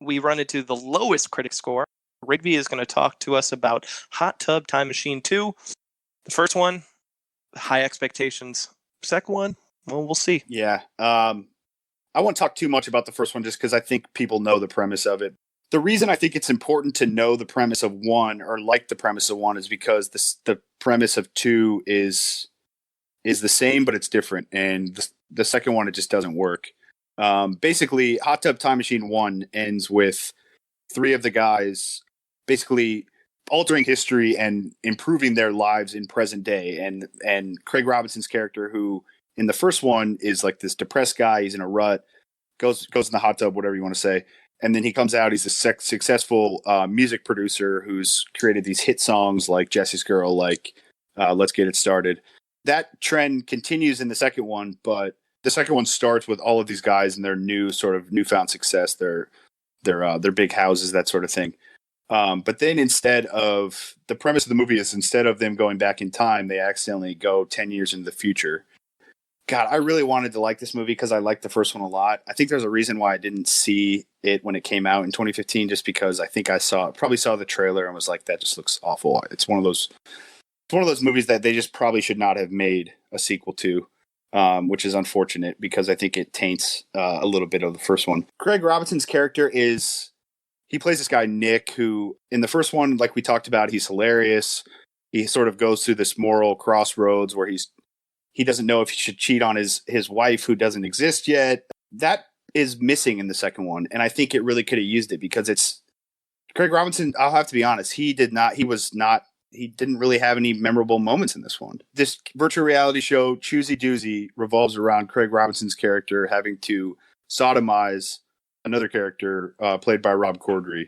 We run into the lowest critic score. Rigby is going to talk to us about Hot Tub Time Machine 2. The first one, high expectations. Second one, well, we'll see. Yeah. I won't talk too much about the first one just because I think people know the premise of it. The reason I think it's important to know the premise of one or like the premise of one is because the premise of two is the same, but it's different. And the second one, it just doesn't work. Basically, Hot Tub Time Machine 1 ends with three of the guys basically altering history and improving their lives in present day. And Craig Robinson's character, who in the first one is like this depressed guy. He's in a rut, goes in the hot tub, whatever you want to say. And then he comes out. He's a successful music producer who's created these hit songs like Jesse's Girl, like Let's Get It Started. That trend continues in the second one, but the second one starts with all of these guys and their newfound success, their big houses, that sort of thing. But then instead of the premise of the movie is instead of them going back in time, they accidentally go 10 years into the future. God, I really wanted to like this movie because I liked the first one a lot. I think there's a reason why I didn't see it when it came out in 2015, just because I think probably saw the trailer and was like, that just looks awful. It's one of those movies that they just probably should not have made a sequel to, which is unfortunate because I think it taints a little bit of the first one. Craig Robinson's character he plays this guy, Nick, who in the first one, like we talked about, he's hilarious. He sort of goes through this moral crossroads where he doesn't know if he should cheat on his wife who doesn't exist yet. That is missing in the second one. And I think it really could have used it because it's Craig Robinson. I'll have to be honest. He didn't really have any memorable moments in this one. This virtual reality show, Choosy Doozy, revolves around Craig Robinson's character having to sodomize another character played by Rob Corddry.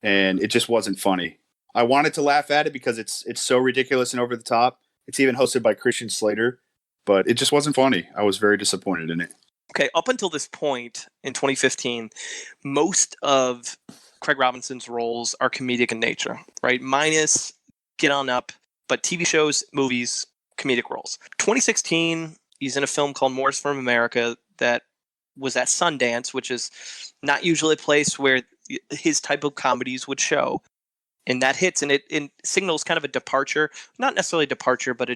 And it just wasn't funny. I wanted to laugh at it because it's so ridiculous and over the top. It's even hosted by Christian Slater. But it just wasn't funny. I was very disappointed in it. Okay, up until this point in 2015, most of Craig Robinson's roles are comedic in nature, right? Minus Get On Up, but TV shows, movies, comedic roles. 2016, he's in a film called Morris from America that was at Sundance, which is not usually a place where his type of comedies would show. And that hits, and it signals kind of a departure, not necessarily a departure, but a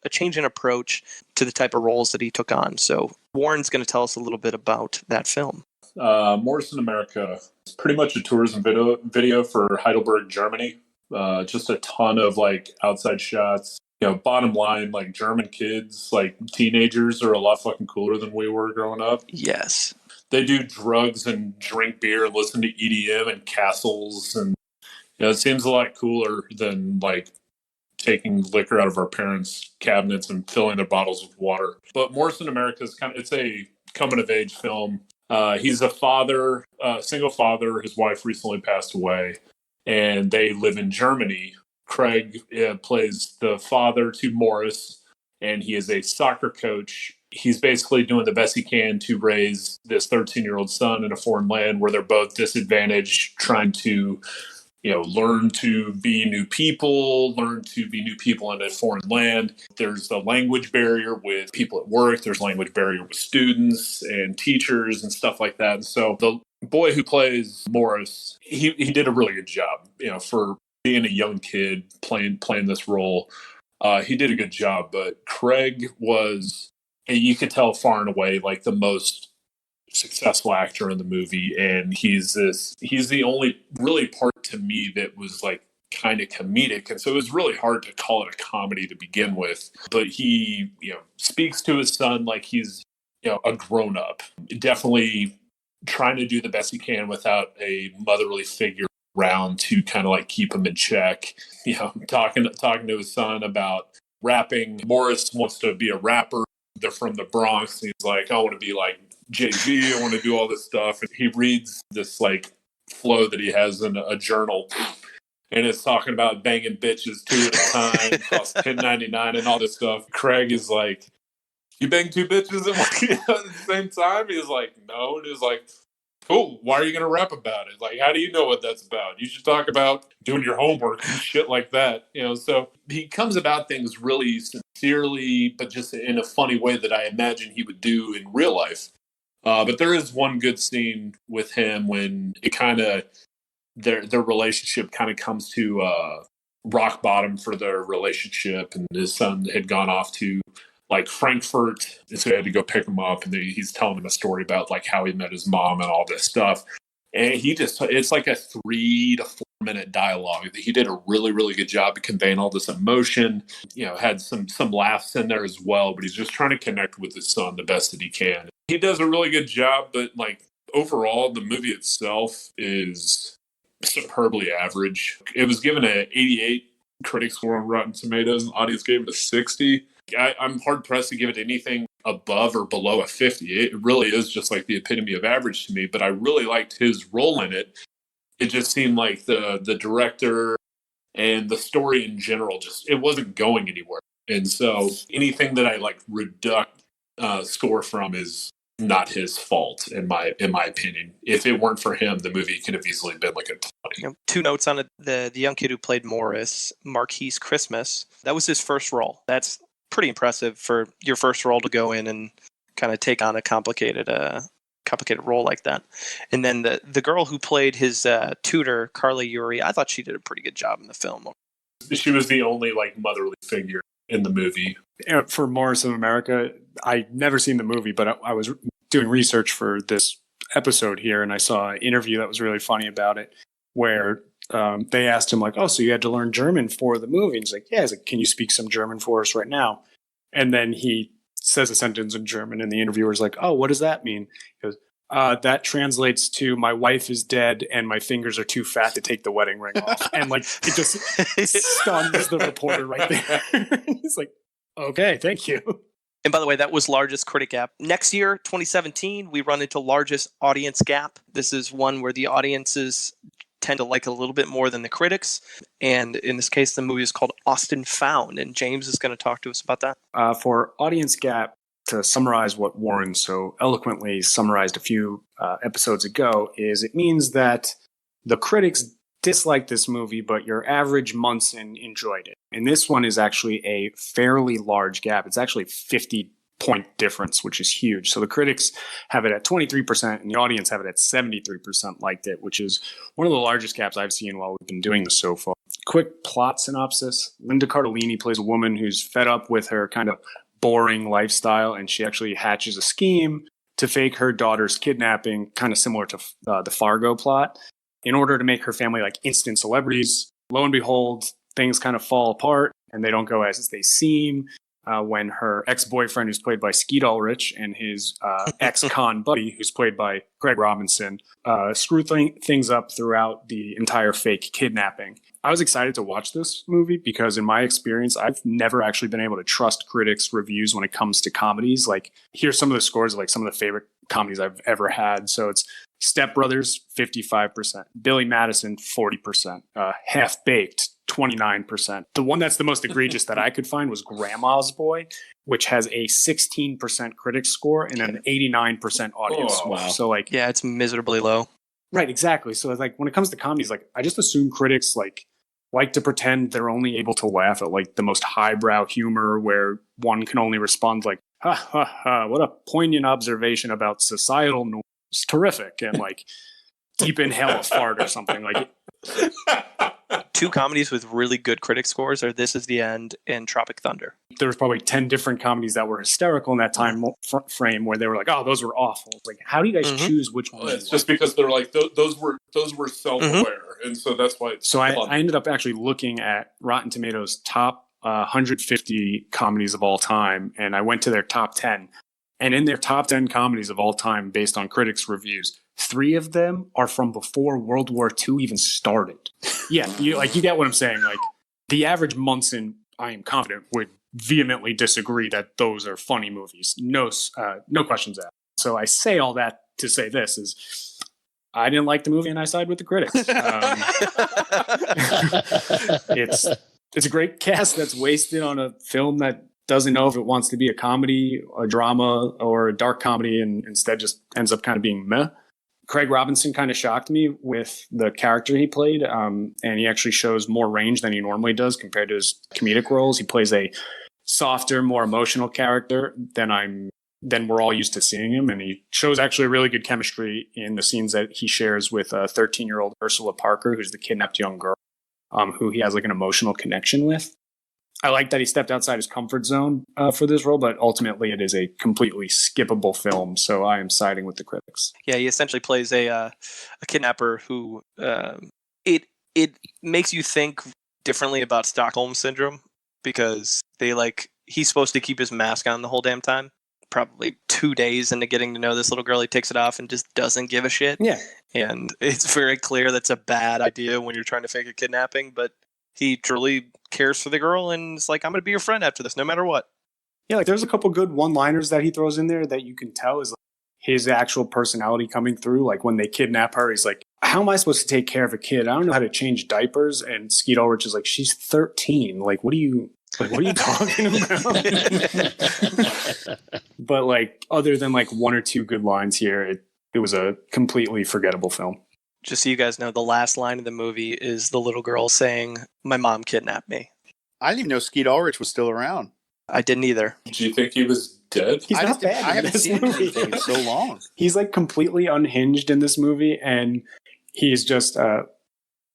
change in approach to the type of roles that he took on. So Warren's going to tell us a little bit about that film. Morris in America is pretty much a tourism video for Heidelberg, Germany. Just a ton of like outside shots. Bottom line, like German kids, like teenagers are a lot fucking cooler than we were growing up. Yes. They do drugs and drink beer and listen to EDM and castles and it seems a lot cooler than like taking liquor out of our parents' cabinets and filling their bottles with water. But Morris in America it's a coming of age film. He's a father, single father. His wife recently passed away, and they live in Germany. Craig plays the father to Morris, and he is a soccer coach. He's basically doing the best he can to raise this 13-year-old son in a foreign land where they're both disadvantaged, trying to learn to be new people in a foreign land. There's the language barrier with people at work. There's language barrier with students and teachers and stuff like that. And so the boy who plays Morris, he did a really good job, for being a young kid playing this role. He did a good job, but Craig was, and you could tell far and away, like the most successful actor in the movie, and he's the only really part to me that was like kind of comedic, and so it was really hard to call it a comedy to begin with. But he speaks to his son like he's a grown-up, definitely trying to do the best he can without a motherly figure around to kind of like keep him in check. Talking to his son about rapping. Morris wants to be a rapper. They're from the Bronx, and he's like, I want to be like Jay-Z, I want to do all this stuff. And he reads this like flow that he has in a journal, and it's talking about banging bitches 2 at a time, cost $10.99 and all this stuff. Craig is like, you bang 2 bitches at the same time? He's like, no. And he's like, cool, why are you going to rap about it? Like, how do you know what that's about? You should talk about doing your homework and shit like that. So he comes about things really sincerely, but just in a funny way that I imagine he would do in real life. But there is one good scene with him when it kind of their relationship kind of comes to rock bottom for their relationship, and his son had gone off to like Frankfurt, and so he had to go pick him up, and he's telling him a story about like how he met his mom and all this stuff. And it's like a 3 to 4 minute dialogue. He did a really, really good job of conveying all this emotion, had some laughs in there as well, but he's just trying to connect with his son the best that he can. He does a really good job, but like overall, the movie itself is superbly average. It was given an 88 critic score on Rotten Tomatoes, and the audience gave it a 60. I'm hard pressed to give it anything above or below a 50. It really is just like the epitome of average to me, but I really liked his role in it. It just seemed like the director and the story in general, just it wasn't going anywhere. And so anything that I like score from is not his fault in my opinion. If it weren't for him, the movie could have easily been like a 20. Two notes on it. The young kid who played Morris, Marquise Christmas, that was his first role. That's pretty impressive for your first role to go in and kind of take on a complicated role like that. And then the girl who played his tutor, Carly Yuri, I thought she did a pretty good job in the film. She was the only like motherly figure in the movie. For Morris of America, I'd never seen the movie, but I was doing research for this episode here, and I saw an interview that was really funny about it, where they asked him like, "Oh, so you had to learn German for the movie?" And he's like, "Yeah." He's like, "Can you speak some German for us right now?" And then he says a sentence in German, and the interviewer's like, "Oh, what does that mean?" He goes, "That translates to my wife is dead and my fingers are too fat to take the wedding ring off." And like it just stuns the reporter right there. He's like, "Okay, thank you." And by the way, that was largest critic gap. Next year, 2017, we run into largest audience gap. This is one where the audiences tend to like a little bit more than the critics. And in this case, the movie is called Austin Found. And James is going to talk to us about that. For audience gap, to summarize what Warren so eloquently summarized a few episodes ago, is it means that the critics disliked this movie, but your average Munson enjoyed it. And this one is actually a fairly large gap. It's actually 50-point difference, which is huge. So the critics have it at 23%, and the audience have it at 73% liked it, which is one of the largest gaps I've seen while we've been doing this so far. Quick plot synopsis. Linda Cardellini plays a woman who's fed up with her kind of boring lifestyle, and she actually hatches a scheme to fake her daughter's kidnapping, kind of similar to the Fargo plot, in order to make her family like instant celebrities. Lo and behold, things kind of fall apart and they don't go as they seem when her ex-boyfriend, who's played by Skeet Ulrich, and his ex-con buddy, who's played by Craig Robinson, screw things up throughout the entire fake kidnapping. I was excited to watch this movie because in my experience, I've never actually been able to trust critics' reviews when it comes to comedies. Like, here's some of the scores of like some of the favorite comedies I've ever had. So it's Step Brothers, 55%. Billy Madison, 40%. Half Baked, 29%. The one that's the most egregious that I could find was Grandma's Boy, which has a 16% critic score and an 89% audience score. Wow. So like, Yeah, it's miserably low. right, exactly. So like when it comes to comedies, like I just assume critics like to pretend they're only able to laugh at like the most highbrow humor where one can only respond like, ha ha ha, what a poignant observation about societal norms. Terrific. And like deep inhale a fart or something like Two comedies with really good critic scores are This Is the End and Tropic Thunder. there was probably 10 different comedies that were hysterical in that time frame where they were like, oh, those were awful. Like, how do you guys choose which one? It's just because they're like those were self-aware, and so that's why. It's So I fun. ended up actually looking at Rotten Tomatoes' top 150 comedies of all time, and I went to their top 10. And in their top 10 comedies of all time, based on critics' reviews, 3 of them are from before World War II even started. Yeah, you get what I'm saying. Like, the average Munson, I am confident, would vehemently disagree that those are funny movies. No questions asked. So I say all that to say this is, I didn't like the movie and I side with the critics. It's a great cast that's wasted on a film that doesn't know if it wants to be a comedy, a drama, or a dark comedy, and instead just ends up kind of being meh. Craig Robinson kind of shocked me with the character he played, and he actually shows more range than he normally does compared to his comedic roles. He plays a softer, more emotional character than we're all used to seeing him, and he shows actually really good chemistry in the scenes that he shares with 13-year-old Ursula Parker, who's the kidnapped young girl, who he has like an emotional connection with. I like that he stepped outside his comfort zone for this role, but ultimately it is a completely skippable film, so I am siding with the critics. Yeah, he essentially plays a kidnapper who it makes you think differently about Stockholm Syndrome, because he's supposed to keep his mask on the whole damn time. Probably 2 days into getting to know this little girl, he takes it off and just doesn't give a shit. Yeah. And it's very clear that's a bad idea when you're trying to fake a kidnapping, but he truly cares for the girl and is like, I'm going to be your friend after this, no matter what. Yeah, like there's a couple good one-liners that he throws in there that you can tell is like his actual personality coming through. Like when they kidnap her, he's like, how am I supposed to take care of a kid? I don't know how to change diapers. And Skeet Ulrich is like, she's 13. Like, what are you talking about? But like, other than like one or two good lines here, it was a completely forgettable film. Just so you guys know, the last line of the movie is the little girl saying, "My mom kidnapped me." I didn't even know Skeet Ulrich was still around. I didn't either. Do you think he was dead? He's not bad. I haven't seen anything in so long. He's like completely unhinged in this movie, and he's just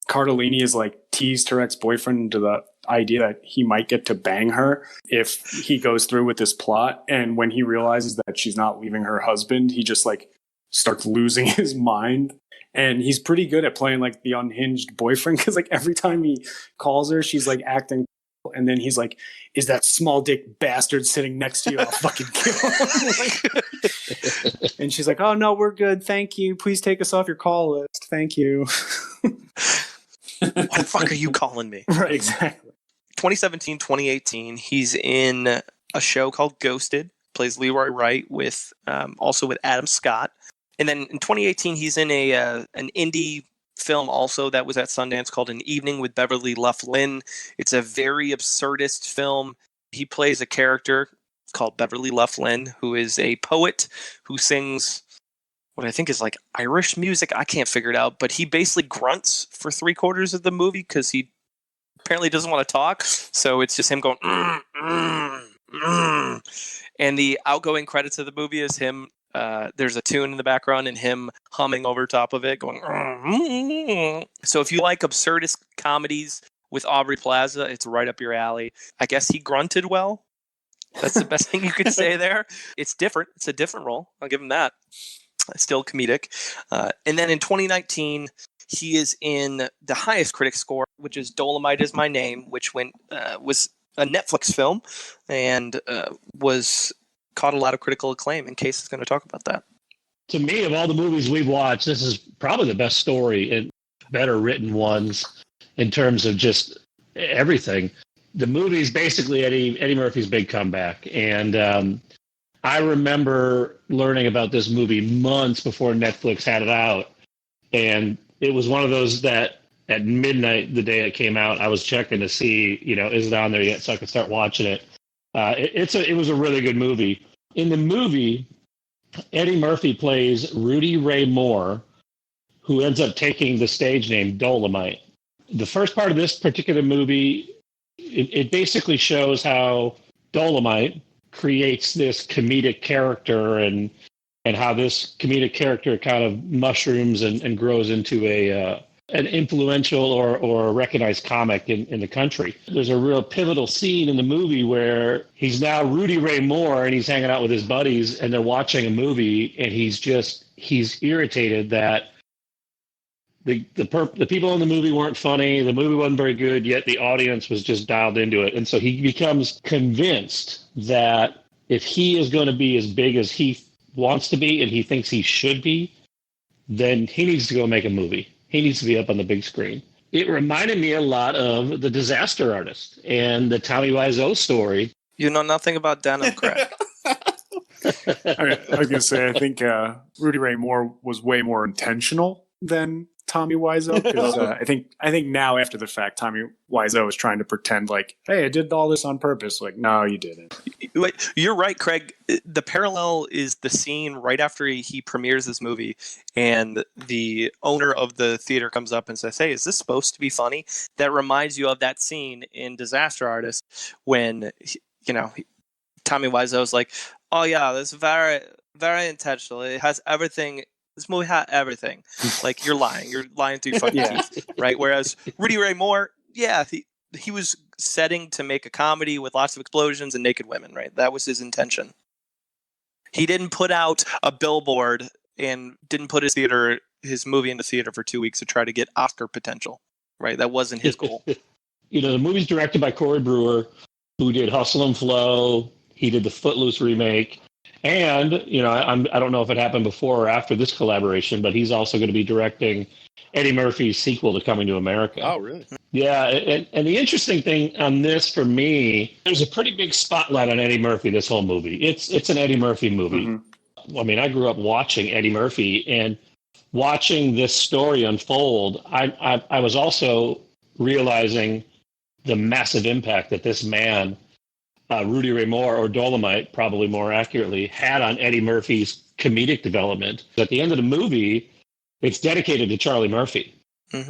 Cardellini is like teased her ex-boyfriend into the idea that he might get to bang her if he goes through with this plot. And when he realizes that she's not leaving her husband, he just like starts losing his mind. And he's pretty good at playing like the unhinged boyfriend because like every time he calls her, she's like acting. And then he's like, "Is that small dick bastard sitting next to you? I'll fucking kill him." And she's like, "Oh, no, we're good. Thank you. Please take us off your call list. Thank you." What the fuck are you calling me? Right, exactly. 2017, 2018, he's in a show called Ghosted, plays Leroy Wright with also with Adam Scott. And then in 2018, he's in an indie film also that was at Sundance called An Evening with Beverly Loughlin. It's a very absurdist film. He plays a character called Beverly Loughlin, who is a poet who sings what I think is like Irish music. I can't figure it out, but he basically grunts for 3/4 of the movie because he apparently doesn't want to talk. So it's just him going, and the outgoing credits of the movie is him. There's a tune in the background and him humming over top of it going. So if you like absurdist comedies with Aubrey Plaza, it's right up your alley. I guess he grunted well. That's the best thing you could say there. It's different. It's a different role. I'll give him that. It's still comedic. And then in 2019, he is in the highest critic score, which is Dolomite Is My Name, which was a Netflix film and was caught a lot of critical acclaim. And Case is going to talk about that. To me, of all the movies we've watched, this is probably the best story and better written ones in terms of just everything. The movie is basically Eddie Murphy's big comeback. And I remember learning about this movie months before Netflix had it out. And it was one of those that at midnight, the day it came out, I was checking to see, is it on there yet so I could start watching it. It was a really good movie. In the movie, Eddie Murphy plays Rudy Ray Moore, who ends up taking the stage name Dolomite. The first part of this particular movie, it basically shows how Dolomite creates this comedic character and how this comedic character kind of mushrooms and grows into an influential or recognized comic in the country. There's a real pivotal scene in the movie where he's now Rudy Ray Moore and he's hanging out with his buddies and they're watching a movie and he's irritated that the people in the movie weren't funny, the movie wasn't very good, yet the audience was just dialed into it. And so he becomes convinced that if he is going to be as big as he wants to be and he thinks he should be, then he needs to go make a movie. He needs to be up on the big screen. It reminded me a lot of The Disaster Artist and the Tommy Wiseau story. You know nothing about denim, Craig. I was going to say, I think Rudy Ray Moore was way more intentional than Tommy Wiseau. Because I think now after the fact, Tommy Wiseau is trying to pretend like, hey, I did all this on purpose. Like, no, you didn't. You're right, Craig. The parallel is the scene right after he premieres this movie and the owner of the theater comes up and says, hey, is this supposed to be funny? That reminds you of that scene in Disaster Artist when, Tommy Wiseau's like, oh yeah, this is very, very intentional. It has everything. This movie had everything. Like, you're lying. You're lying through your fucking teeth, right? Whereas Rudy Ray Moore, yeah, he was setting to make a comedy with lots of explosions and naked women, right? That was his intention. He didn't put out a billboard and didn't put his movie in the theater for 2 weeks to try to get Oscar potential, right? That wasn't his goal. The movie's directed by Corey Brewer, who did Hustle and Flow. He did the Footloose remake. And, I don't know if it happened before or after this collaboration, but he's also going to be directing Eddie Murphy's sequel to Coming to America. Oh, really? Yeah, and the interesting thing on this for me, there's a pretty big spotlight on Eddie Murphy this whole movie. It's an Eddie Murphy movie. I mean, I grew up watching Eddie Murphy, and watching this story unfold, I was also realizing the massive impact that this man, Rudy Ray Moore, or Dolomite, probably more accurately, had on Eddie Murphy's comedic development. At the end of the movie, it's dedicated to Charlie Murphy.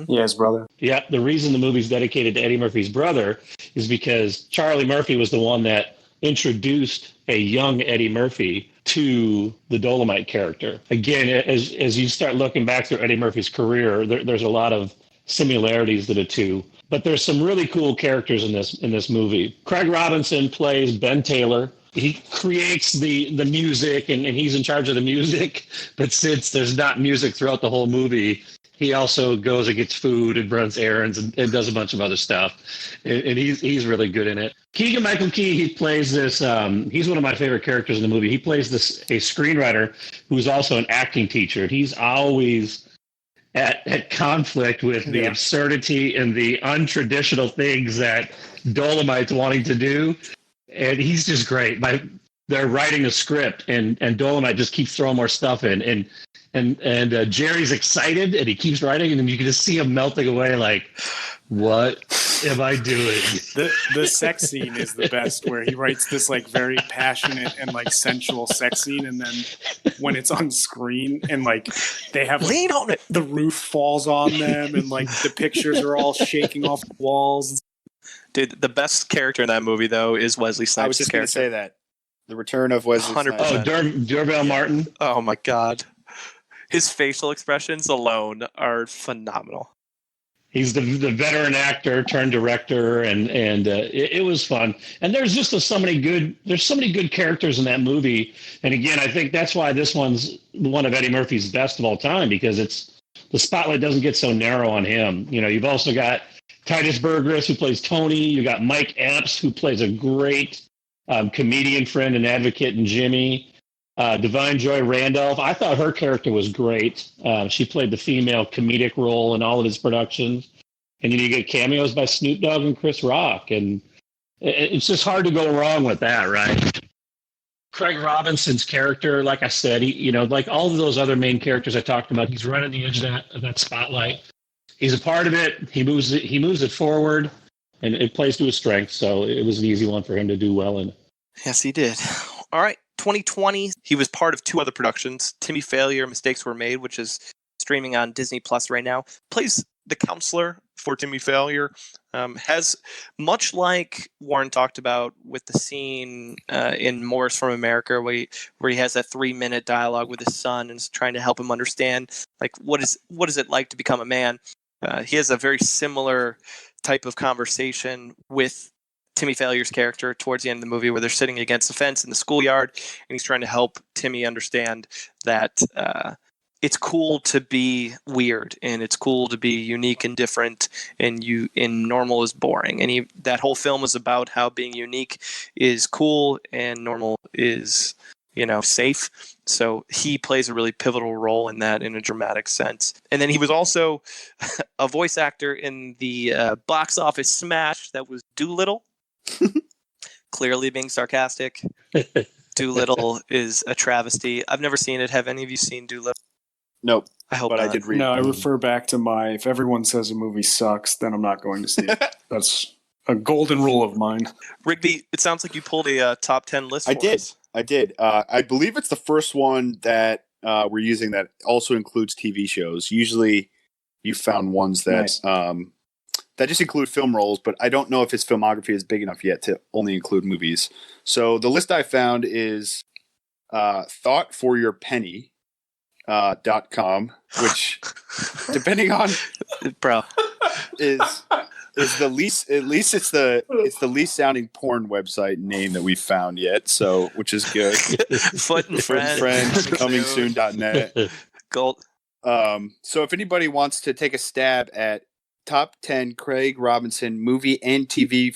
Yeah, his brother. Yeah, the reason the movie's dedicated to Eddie Murphy's brother is because Charlie Murphy was the one that introduced a young Eddie Murphy to the Dolomite character. Again, as you start looking back through Eddie Murphy's career, there's a lot of similarities to the two. But there's some really cool characters in this movie. Craig Robinson plays Ben Taylor. He creates the music, and he's in charge of the music. But since there's not music throughout the whole movie, he also goes and gets food and runs errands and does a bunch of other stuff. And he's really good in it. Keegan-Michael Key, he plays this, he's one of my favorite characters in the movie. He plays a screenwriter who's also an acting teacher. He's always at conflict with the absurdity and the untraditional things that Dolomite's wanting to do. And he's just great. They're writing a script, and Dolomite just keeps throwing more stuff in. And Jerry's excited, and he keeps writing, and then you can just see him melting away like, what am I doing? The sex scene is the best, where he writes this like very passionate and like sensual sex scene, and then when it's on screen and like they have like, lean on it, the roof falls on them, and like the pictures are all shaking off the walls. Dude, the best character in that movie though is Wesley Snipes' I was just going to character. say that. The return of Wesley 100%. Snipes. Oh, Durville Martin. Oh my God. His facial expressions alone are phenomenal. He's the veteran actor turned director, and it was fun. And there's just so many good characters in that movie. And again, I think that's why this one's one of Eddie Murphy's best of all time, because the spotlight doesn't get so narrow on him. You know, you've also got Titus Burgess, who plays Tony. You got Mike Epps, who plays a great comedian friend and advocate in Jimmy. Divine Joy Randolph, I thought her character was great. She played the female comedic role in all of his productions. And you get cameos by Snoop Dogg and Chris Rock. And it's just hard to go wrong with that, right? Craig Robinson's character, like I said, like all of those other main characters I talked about, he's right on the edge of that spotlight. He's a part of it. He moves it forward, and it plays to his strengths. So it was an easy one for him to do well in. Yes, he did. All right. 2020, he was part of two other productions. Timmy Failure, Mistakes Were Made, which is streaming on Disney Plus right now. Plays the counselor for Timmy Failure. Has, much like Warren talked about with the scene in Morris from America, where he has that 3-minute dialogue with his son and is trying to help him understand, like, what is it like to become a man. He has a very similar type of conversation with Timmy Failure's character towards the end of the movie, where they're sitting against the fence in the schoolyard, and he's trying to help Timmy understand that it's cool to be weird, and it's cool to be unique and different, and normal is boring. And that whole film is about how being unique is cool and normal is, safe. So he plays a really pivotal role in that in a dramatic sense. And then he was also a voice actor in the box office smash that was Doolittle. Clearly being sarcastic. Doolittle is a travesty. I've never seen it. Have any of you seen Doolittle? Nope. I hope but not. I did read. No, I refer back to if everyone says a movie sucks, then I'm not going to see it. That's a golden rule of mine. Rigby, it sounds like you pulled a top 10 list for us. I did. I believe it's the first one that we're using that also includes TV shows. Usually you found ones that Nice. That just include film roles, but I don't know if his filmography is big enough yet to only include movies. So the list I found is thoughtforyourpenny.com, which, depending on Bro. is the least, at least it's the least sounding porn website name that we've found yet. So, which is good. Foot and Friends. Coming soon.net. Gold. So if anybody wants to take a stab at top 10 Craig Robinson movie and TV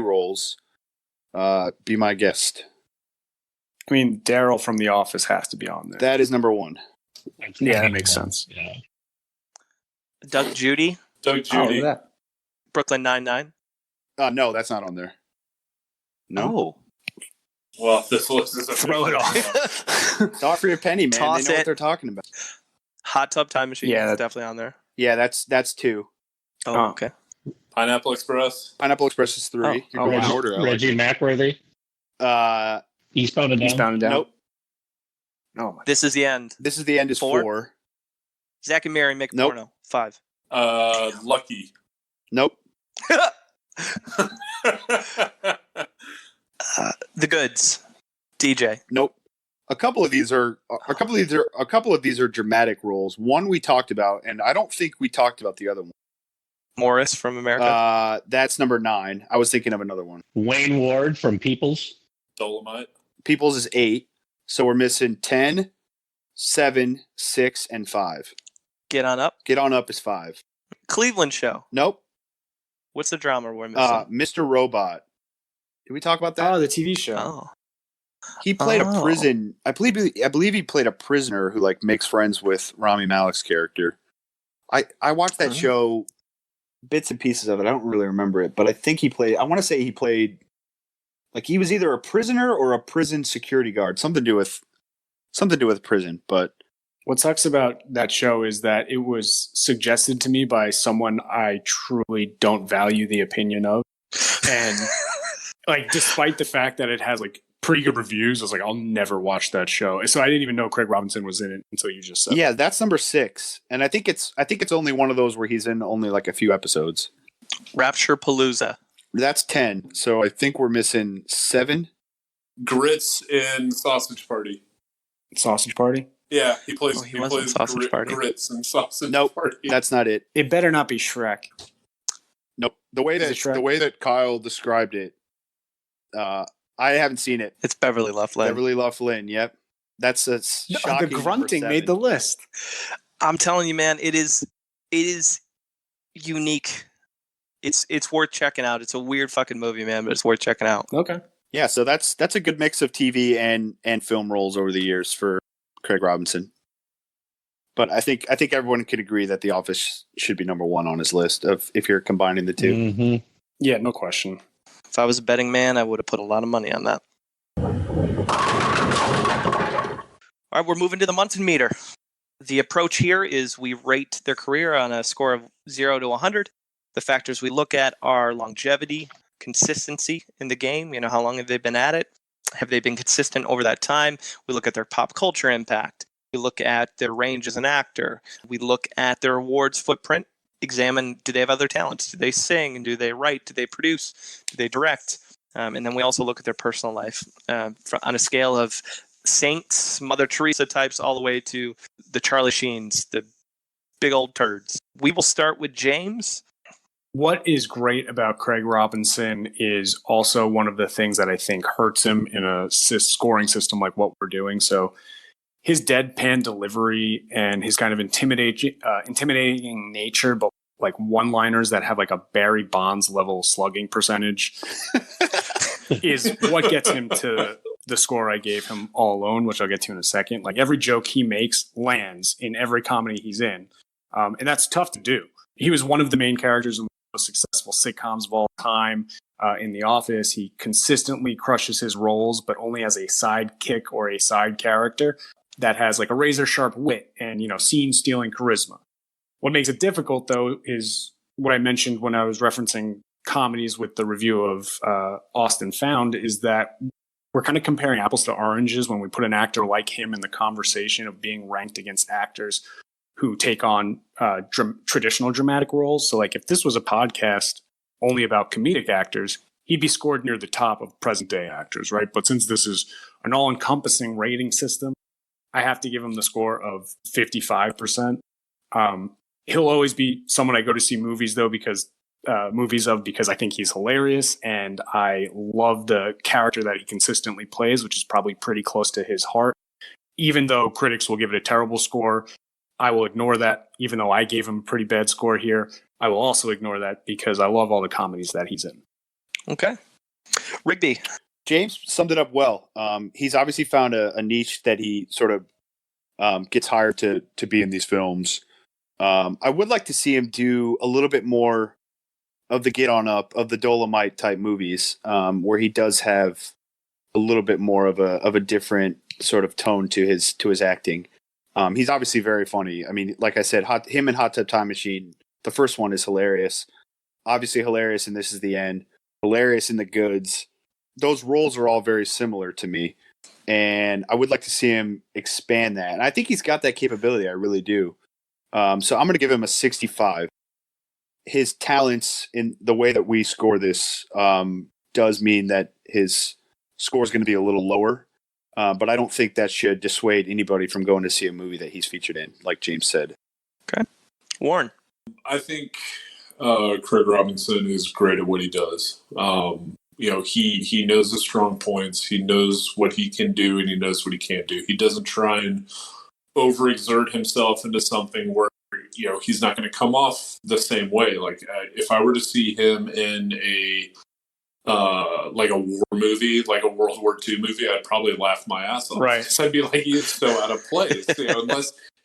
roles, be my guest. I mean, Daryl from The Office has to be on there. That is number one. Yeah, that makes sense. Yeah. Doug Judy. Doug Judy. Oh, that. Brooklyn Nine-Nine? No, that's not on there. No. Oh. Well, this list is Throw it officially off. Thought for your penny, man. Toss they know it. what they're talking about. Hot Tub Time Machine Yeah, is definitely on there. Yeah, that's 2. Oh, Oh. okay. Pineapple Express. Pineapple Express is 3. Oh, You're oh, going in wow. order. I like Reggie it. Mackworthy, Eastbound and Down. Eastbound and Down. Nope. Oh my. This is the end. This is the end. Is 4? 4. Zach and Mary make a Nope. porno. 5. Lucky. Nope. The Goods. DJ. Nope. A couple of these are dramatic roles. One we talked about, and I don't think we talked about the other one. Morris from America. That's number 9. I was thinking of another one. Wayne Ward from Peoples. Dolomite. People's is 8, so we're missing 10, 7, 6, and 5. Get on Up. Get on Up is 5. Cleveland Show. Nope. What's the drama we're missing? Mr. Robot. Did we talk about that? Oh, the TV show. Oh. He played a Oh. prison. I believe he played a prisoner who like makes friends with Rami Malek's character. I watched that show, bits and pieces of it. I don't really remember it, but I think he played. I want to say he played like he was either a prisoner or a prison security guard. Something to do with prison. But What sucks about that show is that it was suggested to me by someone I truly don't value the opinion of. And like, despite the fact that it has like pretty good reviews, I was like, I'll never watch that show. So I didn't even know Craig Robinson was in it until you just said. yeah, that's number 6, and I think it's only one of those where he's in only like a few episodes. Rapture Palooza. That's 10. So I think we're missing 7. Grits in Sausage Party. Sausage Party. Yeah, he plays. Oh, he was in plays Sausage Party. Grits in Sausage Nope, Party. that's not it. It better not be Shrek. Nope. The way Is it Shrek? that Kyle described it, I haven't seen it. It's Beverly Loughlin. Beverly Loughlin. Yep. That's a shocking. The grunting number made the 7. list. I'm telling you, man, it is unique. It's worth checking out. It's a weird fucking movie, man, but it's worth checking out. Okay. Yeah, so that's a good mix of TV and film roles over the years for Craig Robinson. But I think everyone could agree that The Office should be number 1 on his list of if you're combining the 2. Mm-hmm. Yeah, no question. If I was a betting man, I would have put a lot of money on that. All right, we're moving to the Munson meter. The approach here is we rate their career on a score of 0 to 100. The factors we look at are longevity, consistency in the game. You know, how long have they been at it? Have they been consistent over that time? We look at their pop culture impact. We look at their range as an actor. We look at their awards footprint. Examine, do they have other talents? Do they sing? Do they write? Do they produce? Do they direct? And then we also look at their personal life on a scale of saints, Mother Teresa types, all the way to the Charlie Sheens, the big old turds. We will start with James. What is great about Craig Robinson is also one of the things that I think hurts him in a scoring system like what we're doing. So his deadpan delivery and his kind of intimidating nature, but like one-liners that have like a Barry Bonds level slugging percentage is what gets him to the score I gave him all alone, which I'll get to in a second. Like every joke he makes lands in every comedy he's in. And that's tough to do. He was one of the main characters in the most successful sitcoms of all time. In The Office, he consistently crushes his roles, but only as a sidekick or a side character that has like a razor sharp wit and, you know, scene stealing charisma. What makes it difficult though is what I mentioned when I was referencing comedies with the review of Austin Found, is that we're kind of comparing apples to oranges when we put an actor like him in the conversation of being ranked against actors who take on traditional dramatic roles. So like if this was a podcast only about comedic actors, he'd be scored near the top of present day actors, right? But since this is an all encompassing rating system, I have to give him the score of 55%. He'll always be someone I go to see movies though, because I think he's hilarious and I love the character that he consistently plays, which is probably pretty close to his heart. Even though critics will give it a terrible score, I will ignore that. Even though I gave him a pretty bad score here, I will also ignore that because I love all the comedies that he's in. Okay. Rigby. James summed it up well. He's obviously found a niche that he sort of gets hired to be in these films. I would like to see him do a little bit more the Get On Up, of the Dolomite type movies, where he does have a little bit more of a different sort of tone to his acting. He's obviously very funny. I mean, like I said, him and Hot Tub Time Machine, the first one is hilarious. Obviously hilarious, and This Is the End. Hilarious in The Goods. Those roles are all very similar to me, and I would like to see him expand that. And I think he's got that capability. I really do. So I'm going to give him a 65. His talents in the way that we score this does mean that his score is going to be a little lower. But I don't think that should dissuade anybody from going to see a movie that he's featured in, like James said. Okay. Warren. I think Craig Robinson is great at what he does. He knows the strong points. He knows what he can do, and he knows what he can't do. He doesn't try and overexert himself into something where, he's not going to come off the same way. Like, if I were to see him in a war movie, like a World War II movie, I'd probably laugh my ass off. Right. I'd be like, he is so out of place.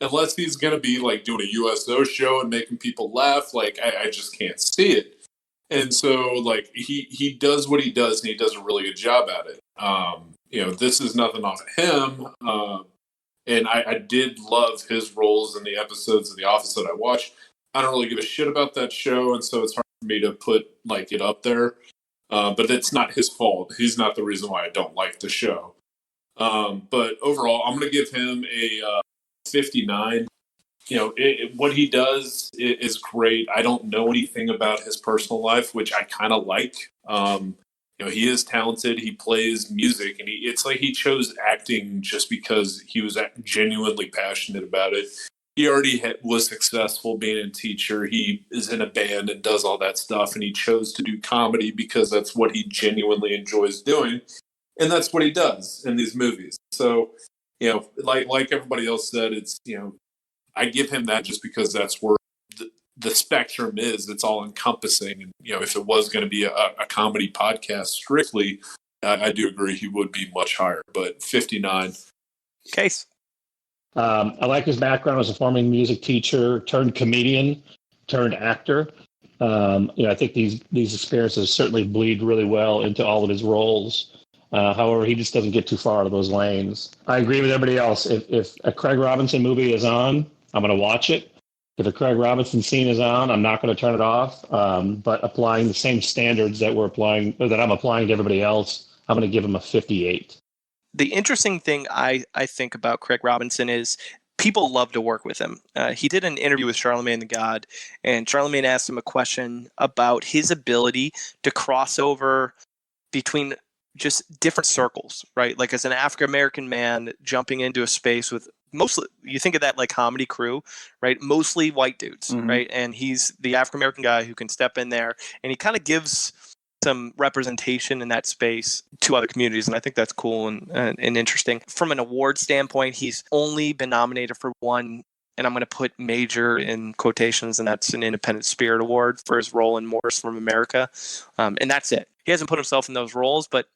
Unless he's going to be like doing a USO show and making people laugh, like I just can't see it. And so like he does what he does, and he does a really good job at it. This is nothing off of him. And I did love his roles in the episodes of The Office that I watched. I don't really give a shit about that show, and so it's hard for me to put like it up there. But it's not his fault. He's not the reason why I don't like the show. But overall, I'm going to give him a 59. What he does is great. I don't know anything about his personal life, which I kind of like. He is talented. He plays music, and it's like he chose acting just because he was genuinely passionate about it. He already was successful being a teacher. He is in a band and does all that stuff, and he chose to do comedy because that's what he genuinely enjoys doing, and that's what he does in these movies. So, like everybody else said, it's I give him that just because that's where the spectrum is. It's all encompassing, and if it was going to be a comedy podcast strictly, I do agree he would be much higher. But 59. Case. I like his background as a former music teacher turned comedian turned actor. I think these experiences certainly bleed really well into all of his roles. However, he just doesn't get too far out of those lanes. I agree with everybody else. If a Craig Robinson movie is on, I'm going to watch it. If a Craig Robinson scene is on, I'm not going to turn it off. But applying the same standards that I'm applying to everybody else, I'm going to give him a 58. The interesting thing I think about Craig Robinson is people love to work with him. He did an interview with Charlemagne the God, and Charlemagne asked him a question about his ability to cross over between just different circles, right? Like as an African-American man jumping into a space with mostly, you think of that like comedy crew, right? Mostly white dudes, right? And he's the African-American guy who can step in there, and he kind of gives some representation in that space to other communities. And I think that's cool and interesting. From an award standpoint, he's only been nominated for one, and I'm going to put major in quotations, and that's an Independent Spirit Award for his role in Morris from America. And that's it. He hasn't put himself in those roles, but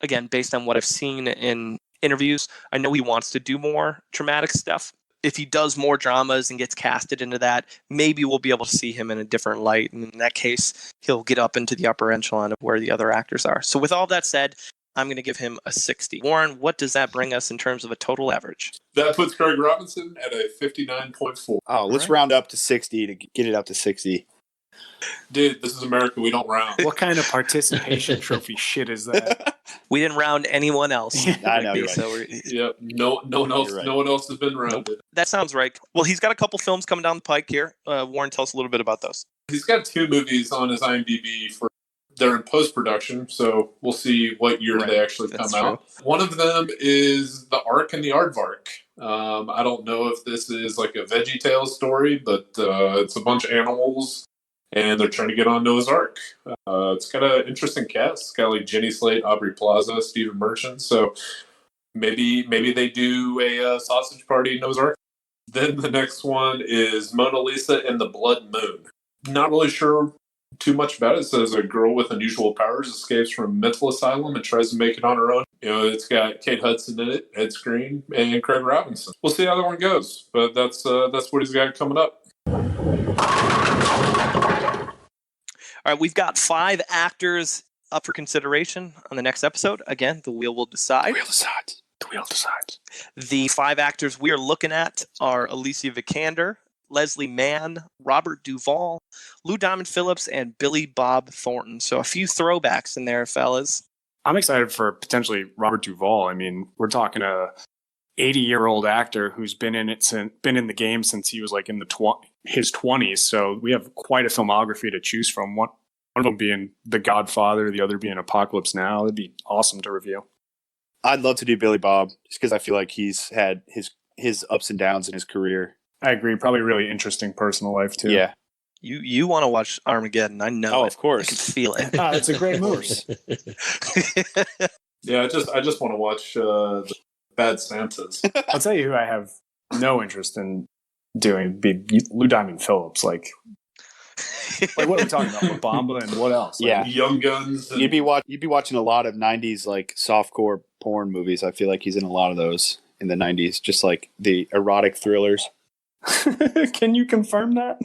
again, based on what I've seen in interviews, I know he wants to do more dramatic stuff. If he does more dramas and gets casted into that, maybe we'll be able to see him in a different light. And in that case, he'll get up into the upper echelon of where the other actors are. So with all that said, I'm going to give him a 60. Warren, what does that bring us in terms of a total average? That puts Craig Robinson at a 59.4. Oh, let's round up to 60 to get it up to 60. Dude, this is America. We don't round. What kind of participation trophy shit is that? We didn't round anyone else. I know, you're right. So Yep. No one else. Right. No one else has been rounded. Nope. That sounds right. Well, he's got a couple films coming down the pike here. Warren, tell us a little bit about those. He's got 2 movies on his IMDb they're in post-production, so we'll see what year they actually come out. One of them is The Ark and the Aardvark. I don't know if this is like a VeggieTales story, but it's a bunch of animals, and they're trying to get on Noah's Ark. It's got an interesting cast. It's got like Jenny Slate, Aubrey Plaza, Stephen Merchant. So maybe they do a sausage party in Noah's Ark. Then the next one is Mona Lisa and the Blood Moon. Not really sure too much about it. It says a girl with unusual powers escapes from a mental asylum and tries to make it on her own. It's got Kate Hudson in it, Ed Skrein, and Craig Robinson. We'll see how that one goes, but that's what he's got coming up. All right, we've got 5 actors up for consideration on the next episode. Again, the wheel will decide. The wheel decides. The wheel decides. The 5 actors we are looking at are Alicia Vikander, Leslie Mann, Robert Duvall, Lou Diamond Phillips, and Billy Bob Thornton. So a few throwbacks in there, fellas. I'm excited for potentially Robert Duvall. I mean, we're talking a 80-year-old actor who's been in the game since he was like in his 20s. So we have quite a filmography to choose from. One of them being The Godfather, the other being Apocalypse Now. It'd be awesome to review. I'd love to do Billy Bob just because I feel like he's had his ups and downs in his career. I agree. Probably really interesting personal life too. Yeah. You want to watch Armageddon? I know. Oh, it. of course. I can feel it. It's a great movie. Yeah, I just want to watch the Bad Santas. I'll tell you who I have no interest in doing be Lou Diamond Phillips. Like what are we talking about? La Bamba and what else? Like, Yeah. Young Guns. And You'd be watching a lot of 90s like softcore porn movies. I feel like he's in a lot of those in the 90s, just like the erotic thrillers. Can you confirm that?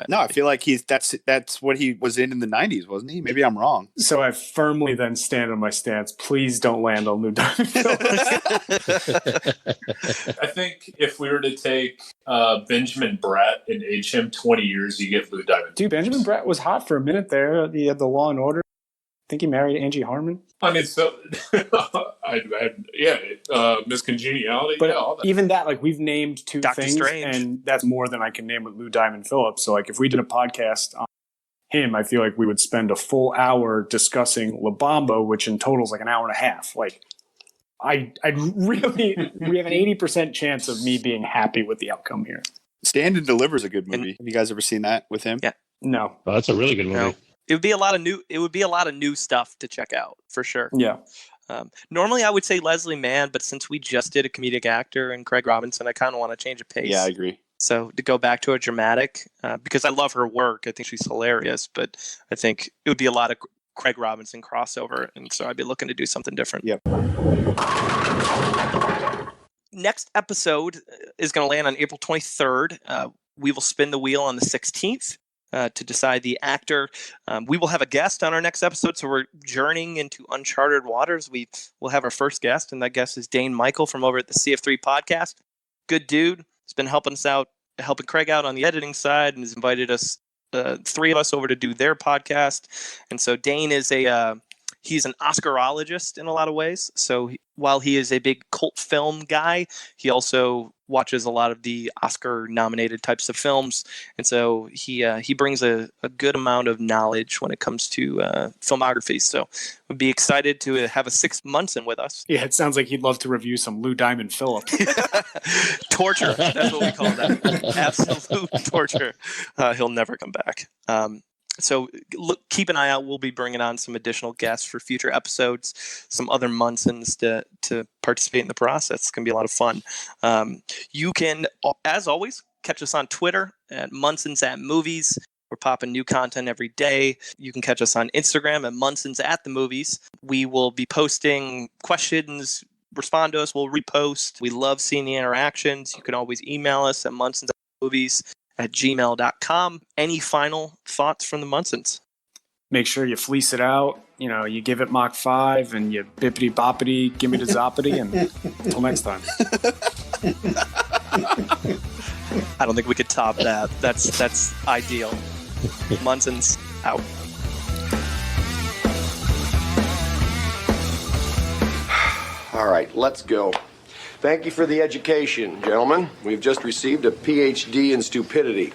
No, I feel like that's what he was in the 90s, wasn't he? Maybe I'm wrong. So I firmly then stand on my stance. Please don't land on Lou Diamond Phillips. I think if we were to take Benjamin Bratt and age him 20 years, you get Lou Diamond. Dude, Benjamin Bratt was hot for a minute there. He had the Law and Order. I think he married Angie Harmon. I mean, so Miss Congeniality. But yeah, all that. even that, like we've named 2 Dr. things, Strange. and that's more than I can name with Lou Diamond Phillips. So like if we did a podcast on him, I feel like we would spend a full hour discussing La Bamba, which in total is like an hour and a half. Like we have an 80% chance of me being happy with the outcome here. Stand and Deliver is a good movie. Have you guys ever seen that with him? Yeah. No. Oh, that's a really good movie. No. It would be a lot of new stuff to check out for sure. Yeah. Normally I would say Leslie Mann, but since we just did a comedic actor and Craig Robinson, I kind of want to change a pace. Yeah, I agree. So to go back to a dramatic, because I love her work, I think she's hilarious, but I think it would be a lot of Craig Robinson crossover, and so I'd be looking to do something different. Yep. Next episode is going to land on April 23rd. We will spin the wheel on the 16th. To decide the actor. We will have a guest on our next episode, so we're journeying into uncharted waters. We will have our first guest, and that guest is Dane Michael from over at the CF3 podcast. Good dude. He's been helping us out, helping Craig out on the editing side, and has invited us, 3 of us, over to do their podcast. And so Dane is he's an Oscarologist in a lot of ways. So while he is a big cult film guy, he also watches a lot of the Oscar-nominated types of films, and so he brings a good amount of knowledge when it comes to filmography. So we'd be excited to have a 6 months in with us. Yeah, it sounds like he'd love to review some Lou Diamond Phillips. Torture. That's what we call that. Absolute torture. He'll never come back. So keep an eye out. We'll be bringing on some additional guests for future episodes, some other Munsons to participate in the process. It's going to be a lot of fun. You can, as always, catch us on Twitter at Munsons at Movies. We're popping new content every day. You can catch us on Instagram at Munsons at the Movies. We will be posting questions. Respond to us. We'll repost. We love seeing the interactions. You can always email us at munsons@movies@gmail.com. Any final thoughts from the Munsons? Make sure you fleece it out. You know, you give it Mach 5 and you bippity boppity, give me the zoppity, and until next time. I don't think we could top that. That's ideal. Munsons out. All right, let's go. Thank you for the education, gentlemen. We've just received a PhD in stupidity.